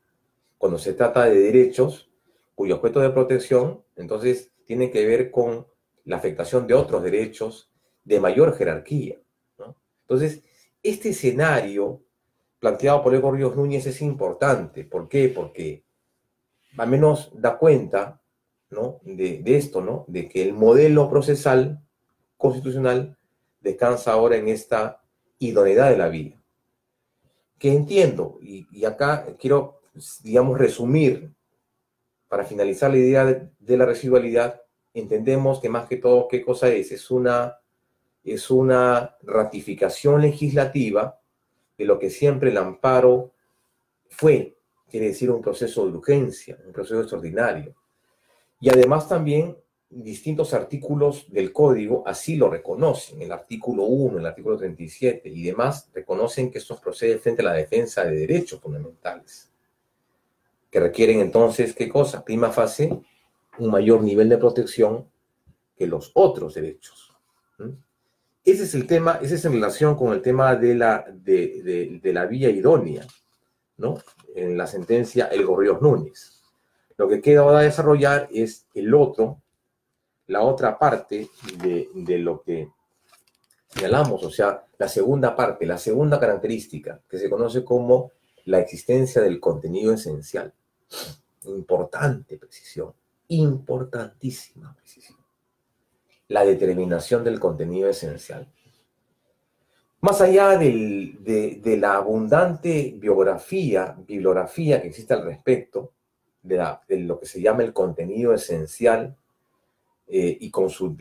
Speaker 1: Cuando se trata de derechos cuyo objeto de protección, entonces, tiene que ver con la afectación de otros derechos de mayor jerarquía, ¿no? Entonces, este escenario planteado por Evo Ríos Núñez es importante. ¿Por qué? Porque al menos da cuenta, ¿no? de esto, ¿no? De que el modelo procesal constitucional descansa ahora en esta idoneidad de la vía. Que entiendo, y acá quiero, digamos, resumir, para finalizar la idea de la residualidad, entendemos que más que todo, ¿qué cosa es? Es una ratificación legislativa de lo que siempre el amparo fue, quiere decir un proceso de urgencia, un proceso extraordinario. Y además también distintos artículos del Código así lo reconocen. El artículo 1, el artículo 37 y demás reconocen que esto procede frente a la defensa de derechos fundamentales, que requieren entonces, ¿qué cosa? Prima facie, un mayor nivel de protección que los otros derechos. Ese es el tema, ese es en relación con el tema de la vía idónea, ¿no? En la sentencia Elgo Ríos Núñez. Lo que queda ahora desarrollar es la otra parte de lo que señalamos, o sea, la segunda parte, la segunda característica, que se conoce como la existencia del contenido esencial. Importante precisión, importantísima precisión. La determinación del contenido esencial. Más allá de la abundante bibliografía que existe al respecto, de lo que se llama el contenido esencial, y con su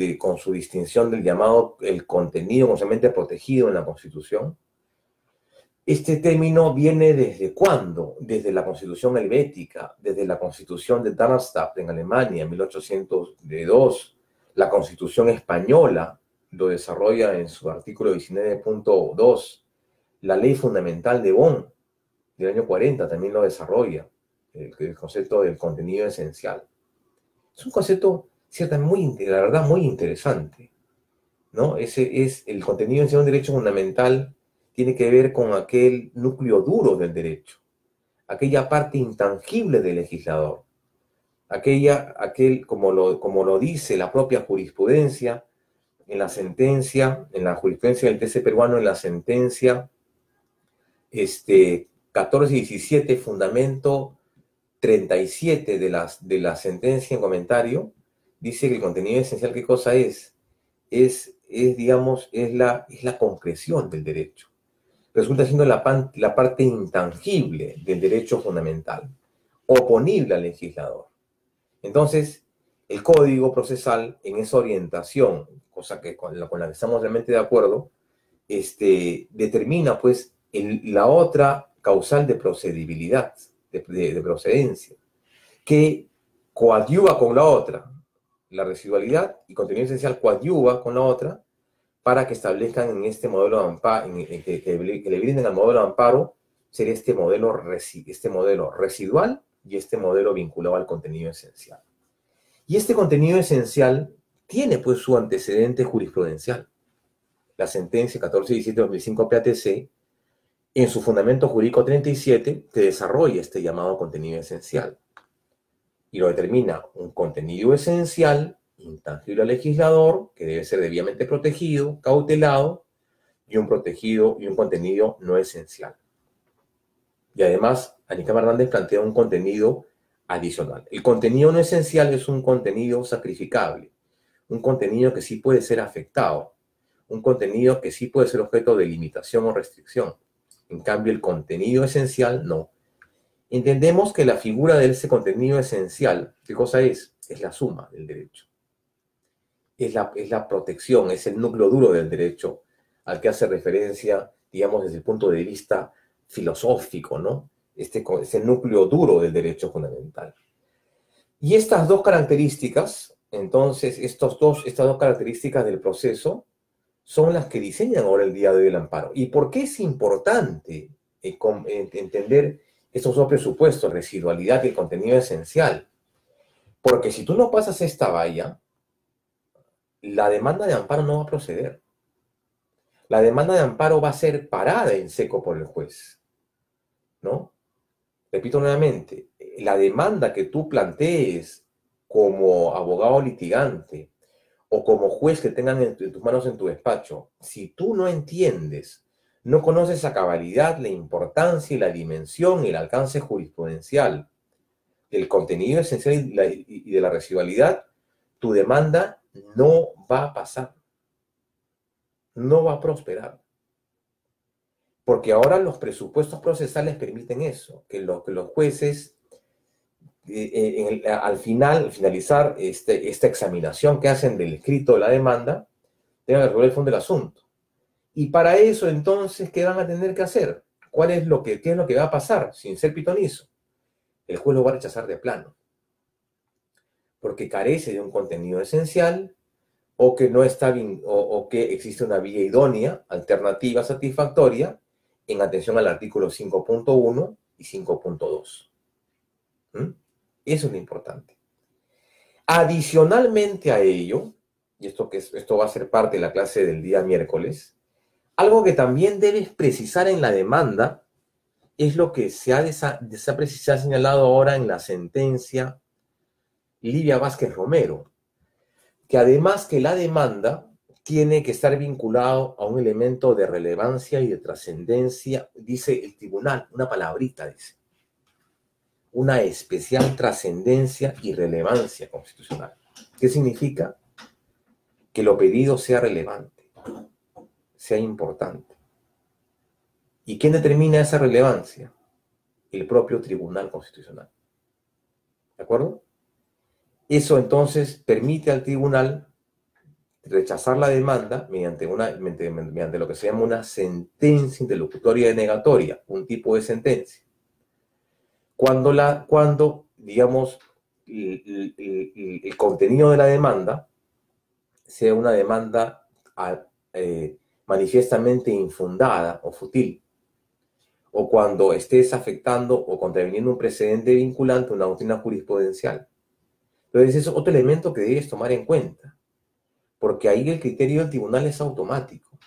Speaker 1: distinción del llamado el contenido constantemente protegido en la Constitución, este término viene ¿desde cuándo? Desde la Constitución helvética, desde la Constitución de Darmstadt en Alemania en 1802, la Constitución española lo desarrolla en su artículo 19.2, la Ley Fundamental de Bonn del año 40 también lo desarrolla, el concepto del contenido esencial. Es un concepto, la verdad, muy interesante, ¿no? Ese es el contenido esencial de un derecho fundamental, tiene que ver con aquel núcleo duro del derecho, aquella parte intangible del legislador, como lo dice la propia jurisprudencia, en la jurisprudencia del TC peruano, en la sentencia 1417, fundamento 37 de la sentencia en comentario, dice que el contenido esencial, ¿qué cosa es? Digamos, es la concreción del derecho. Resulta siendo la parte intangible del derecho fundamental, oponible al legislador. Entonces, el Código Procesal, en esa orientación, cosa que con la que estamos realmente de acuerdo, determina pues la otra causal de procedibilidad, de procedencia, que coadyuva con la otra, la residualidad y contenido esencial coadyuva con la otra, para que establezcan en este modelo de amparo, que le brinden al modelo de amparo, sería este modelo residual y este modelo vinculado al contenido esencial. Y este contenido esencial tiene pues su antecedente jurisprudencial. La sentencia 1417-2005 PATC, en su fundamento jurídico 37, te desarrolla este llamado contenido esencial. Y lo determina un contenido esencial, intangible al legislador, que debe ser debidamente protegido, cautelado, y un contenido no esencial. Y además, Anicama Hernández plantea un contenido adicional. El contenido no esencial es un contenido sacrificable, un contenido que sí puede ser afectado, un contenido que sí puede ser objeto de limitación o restricción. En cambio, el contenido esencial no. Entendemos que la figura de ese contenido esencial, ¿qué cosa es? Es la suma del derecho. Es la protección, es el núcleo duro del derecho al que hace referencia, digamos, desde el punto de vista filosófico, ¿no? Este núcleo duro del derecho fundamental. Y estas dos características, entonces, estas dos características del proceso son las que diseñan ahora el día de hoy el amparo. ¿Y por qué es importante entender estos dos presupuestos, residualidad y el contenido esencial? Porque si tú no pasas esta valla, la demanda de amparo no va a proceder. La demanda de amparo va a ser parada en seco por el juez, ¿no? Repito nuevamente, la demanda que tú plantees como abogado litigante o como juez que tengan en tus manos en tu despacho, si tú no entiendes, no conoces a cabalidad la importancia y la dimensión y el alcance jurisprudencial del contenido esencial y de la residualidad, tu demanda no va a pasar, no va a prosperar. Porque ahora los presupuestos procesales permiten eso, que los jueces, al finalizar esta examinación que hacen del escrito de la demanda, tengan que resolver el fondo del asunto. Y para eso, entonces, ¿qué van a tener que hacer? ¿Qué es lo que va a pasar sin ser pitonizo? El juez lo va a rechazar de plano, porque carece de un contenido esencial, o que no está bien, o que existe una vía idónea, alternativa, satisfactoria, en atención al artículo 5.1 y 5.2. Eso es lo importante. Adicionalmente a ello, y esto va a ser parte de la clase del día miércoles, algo que también debes precisar en la demanda es lo que se ha señalado ahora en la sentencia Livia Vázquez Romero, que además que la demanda tiene que estar vinculado a un elemento de relevancia y de trascendencia, dice el tribunal, una palabrita dice, una especial trascendencia y relevancia constitucional. ¿Qué significa? Que lo pedido sea relevante, sea importante. ¿Y quién determina esa relevancia? El propio Tribunal Constitucional. ¿De acuerdo? Eso entonces permite al tribunal rechazar la demanda mediante lo que se llama una sentencia interlocutoria denegatoria, un tipo de sentencia. Cuando digamos, el contenido de la demanda sea una demanda manifiestamente infundada o fútil, o cuando estés afectando o contraviniendo un precedente vinculante, una doctrina jurisprudencial. Entonces, es otro elemento que debes tomar en cuenta, porque ahí el criterio del tribunal es automático.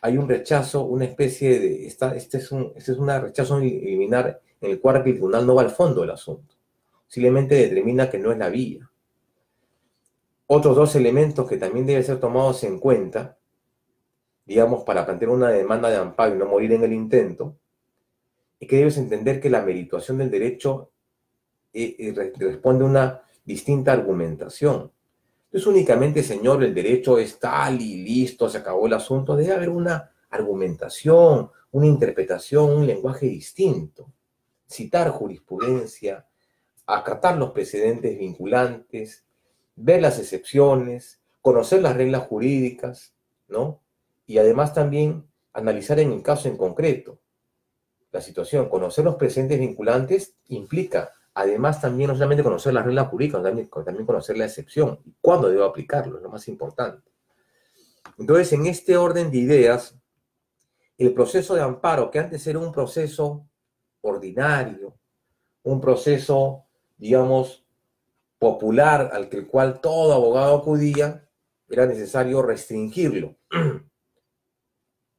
Speaker 1: Hay un rechazo, una especie de... Este es un rechazo liminar en el cual el tribunal no va al fondo del asunto. Simplemente determina que no es la vía. Otros dos elementos que también deben ser tomados en cuenta, digamos, para plantear una demanda de amparo y no morir en el intento, es que debes entender que la merituación del derecho responde a una distinta argumentación. No es únicamente, señor, el derecho es tal y listo, se acabó el asunto. Debe haber una argumentación, una interpretación, un lenguaje distinto. Citar jurisprudencia, acatar los precedentes vinculantes, ver las excepciones, conocer las reglas jurídicas, ¿no? Y además también analizar en el caso en concreto la situación. Conocer los precedentes vinculantes implica, además, también no solamente conocer las reglas jurídicas, también conocer la excepción y cuándo debo aplicarlo, es lo más importante. Entonces, en este orden de ideas, el proceso de amparo, que antes era un proceso ordinario, un proceso, digamos, popular, al cual todo abogado acudía, era necesario restringirlo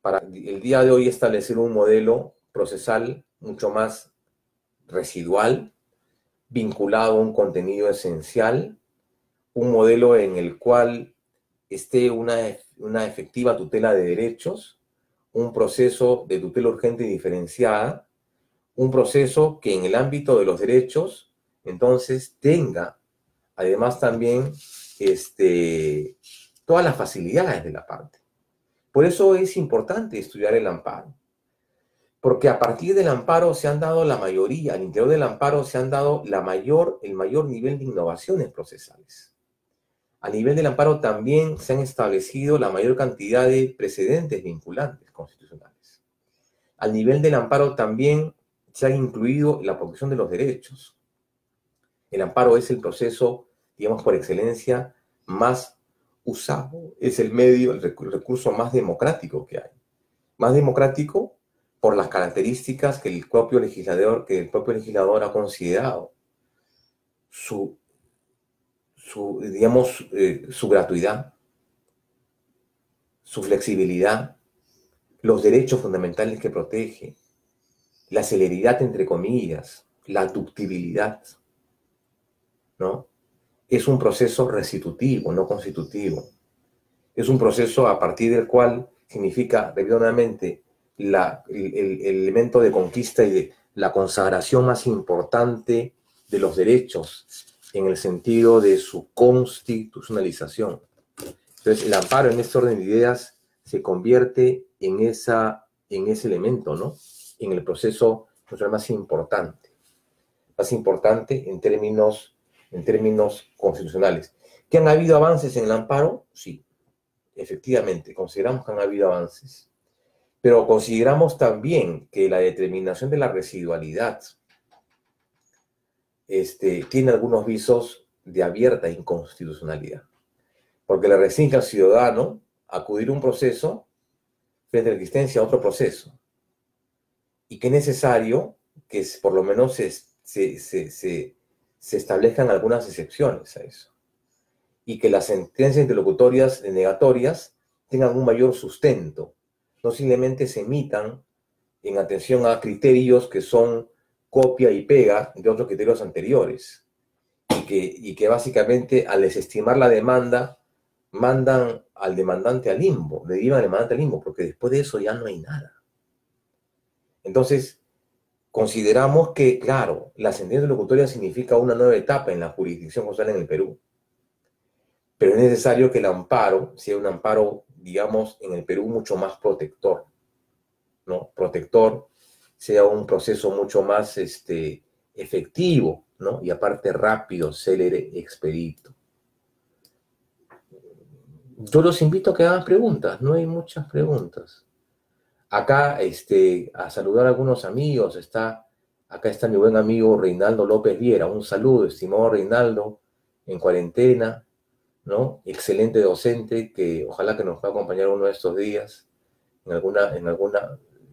Speaker 1: para el día de hoy establecer un modelo procesal mucho más residual, vinculado a un contenido esencial, un modelo en el cual esté una efectiva tutela de derechos, un proceso de tutela urgente y diferenciada, un proceso que en el ámbito de los derechos, entonces, tenga además también todas las facilidades de la parte. Por eso es importante estudiar el amparo, porque a partir del amparo se han dado la mayoría, al interior del amparo se han dado el mayor nivel de innovaciones procesales. A nivel del amparo también se han establecido la mayor cantidad de precedentes vinculantes constitucionales. Al nivel del amparo también se ha incluido la protección de los derechos. El amparo es el proceso, digamos, por excelencia, más usado. Es el medio, el recurso más democrático que hay. Más democrático por las características que el propio legislador ha considerado. Su gratuidad, su flexibilidad, los derechos fundamentales que protege, la celeridad, entre comillas, la ductibilidad, ¿no? Es un proceso restitutivo, no constitutivo. Es un proceso a partir del cual significa, repetidamente, el elemento de conquista y de la consagración más importante de los derechos en el sentido de su constitucionalización. Entonces, el amparo en este orden de ideas se convierte en ese elemento, ¿no? En el proceso más importante en términos constitucionales. ¿Que han habido avances en el amparo? Sí, efectivamente, consideramos que han habido avances. Pero consideramos también que la determinación de la residualidad tiene algunos visos de abierta inconstitucionalidad, porque le restringe al ciudadano acudir a un proceso frente a la existencia de otro proceso, y que es necesario que por lo menos se establezcan algunas excepciones a eso, y que las sentencias interlocutorias negatorias tengan un mayor sustento, no simplemente se emitan en atención a criterios que son copia y pega de otros criterios anteriores, y que básicamente al desestimar la demanda mandan al demandante al limbo, le llevan al demandante al limbo, porque después de eso ya no hay nada. Entonces, consideramos que, claro, la sentencia locutoria significa una nueva etapa en la jurisdicción constitucional en el Perú, pero es necesario que el amparo sea un amparo, digamos, en el Perú mucho más protector, ¿no? Protector, sea un proceso mucho más efectivo, ¿no? Y aparte rápido, célere, expedito. Yo los invito a que hagan preguntas, no hay muchas preguntas. Acá, a saludar a algunos amigos, acá está mi buen amigo Reinaldo López Viera. Un saludo, estimado Reinaldo, en cuarentena, ¿no? Excelente docente, que ojalá que nos pueda acompañar uno de estos días, en alguna.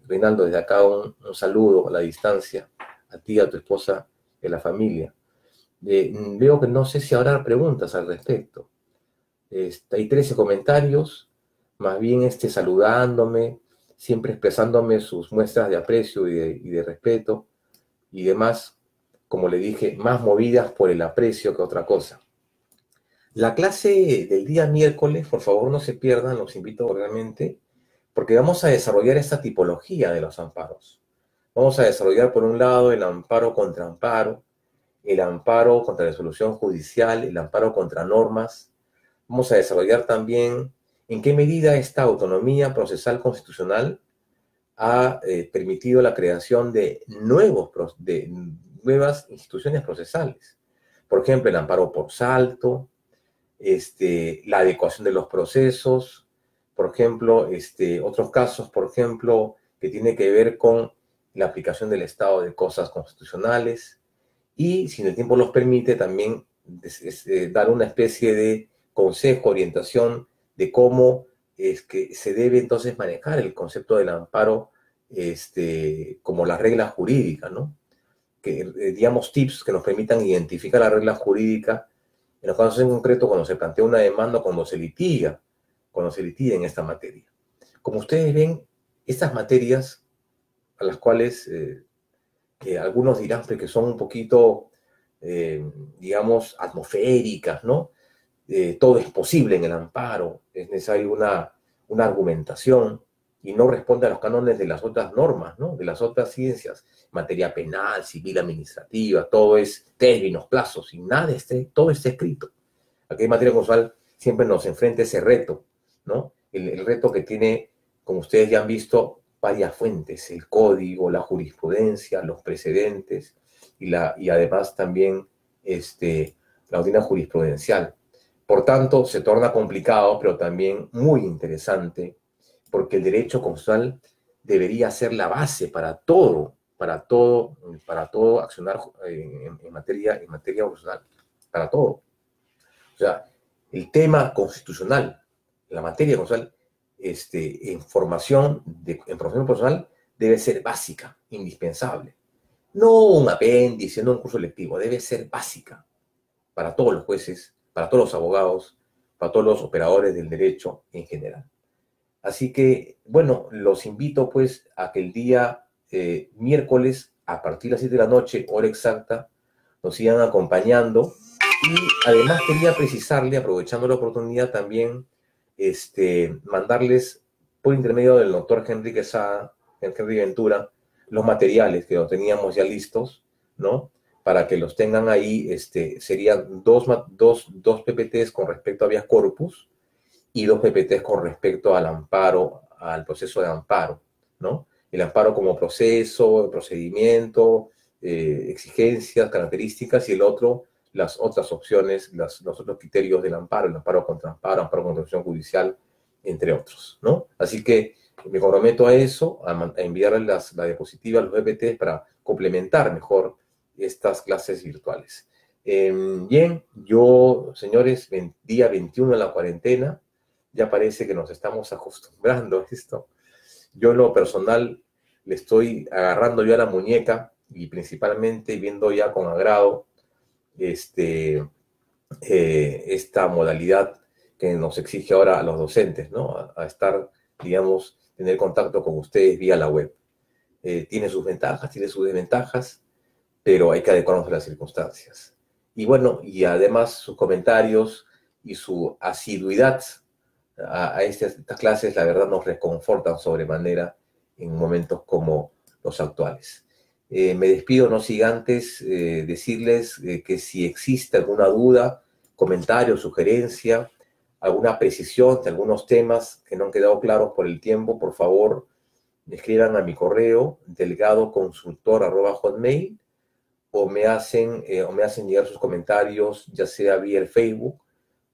Speaker 1: Reinaldo, desde acá un saludo a la distancia, a ti, a tu esposa, y a la familia. Veo que no sé si habrá preguntas al respecto. Hay 13 comentarios, más bien saludándome, siempre expresándome sus muestras de aprecio y de respeto y demás, como le dije, más movidas por el aprecio que otra cosa. La clase del día miércoles, por favor no se pierdan, los invito cordialmente, porque vamos a desarrollar esta tipología de los amparos. Vamos a desarrollar, por un lado, el amparo contra amparo, el amparo contra resolución judicial, el amparo contra normas. Vamos a desarrollar también en qué medida esta autonomía procesal constitucional ha permitido la creación de nuevas instituciones procesales. Por ejemplo, el amparo por salto, la adecuación de los procesos, por ejemplo, otros casos, por ejemplo, que tiene que ver con la aplicación del estado de cosas constitucionales, y, si el tiempo los permite, también dar una especie de consejo, orientación de cómo es que se debe entonces manejar el concepto del amparo como las reglas jurídicas, ¿no? Que, digamos, tips que nos permitan identificar la regla jurídica En los casos en concreto, cuando se plantea una demanda, cuando se litiga en esta materia. Como ustedes ven, estas materias a las cuales que algunos dirán que son un poquito, digamos, atmosféricas, ¿no? Todo es posible en el amparo, es necesaria una argumentación y no responde a los cánones de las otras normas, ¿no? De las otras ciencias, materia penal, civil, administrativa, todo es términos, plazos, y nada todo está escrito. Aquí en materia constitucional siempre nos enfrenta ese reto, ¿no? El reto que tiene, como ustedes ya han visto, varias fuentes, el código, la jurisprudencia, los precedentes y además también la doctrina jurisprudencial. Por tanto, se torna complicado, pero también muy interesante, porque el derecho constitucional debería ser la base para todo accionar en materia constitucional, para todo. O sea, el tema constitucional, la materia constitucional, en formación profesional, debe ser básica, indispensable. No un apéndice, no un curso lectivo, debe ser básica para todos los jueces, para todos los abogados, para todos los operadores del derecho en general. Así que, bueno, los invito pues a que el día miércoles, a partir de las 7 de la noche, hora exacta, nos sigan acompañando. Y además quería precisarle, aprovechando la oportunidad también, mandarles por intermedio del doctor Henry Quesada, Henry Ventura, los materiales que los teníamos ya listos, ¿no? Para que los tengan ahí, serían dos PPTs con respecto a habeas corpus y dos PPTs con respecto al amparo, al proceso de amparo, ¿no? El amparo como proceso, procedimiento, exigencias, características, y el otro, las otras opciones, los otros criterios del amparo, el amparo contra acción judicial, entre otros, ¿no? Así que me comprometo a eso, a enviarles la diapositiva, los PPTs, para complementar mejor estas clases virtuales. Bien, yo, señores, día 21 de la cuarentena, ya parece que nos estamos acostumbrando a esto. Yo en lo personal le estoy agarrando yo a la muñeca y principalmente viendo ya con agrado esta modalidad que nos exige ahora a los docentes, ¿no? A estar, digamos, tener contacto con ustedes vía la web. Tiene sus ventajas, tiene sus desventajas, pero hay que adecuarnos a las circunstancias. Y bueno, y además sus comentarios y su asiduidad a estas clases, la verdad, nos reconfortan sobremanera en momentos como los actuales. Me despido, no sin antes decirles que si existe alguna duda, comentario, sugerencia, alguna precisión de algunos temas que no han quedado claros por el tiempo, por favor, me escriban a mi correo delgadoconsultor@hotmail, o me hacen llegar sus comentarios, ya sea vía el Facebook,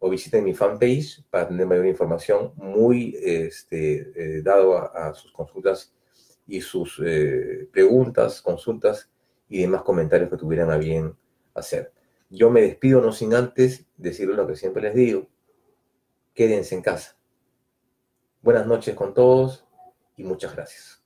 Speaker 1: o visiten mi fanpage para tener mayor información, muy dado a sus consultas y sus preguntas, consultas y demás comentarios que tuvieran a bien hacer. Yo me despido no sin antes decirles lo que siempre les digo: quédense en casa. Buenas noches con todos y muchas gracias.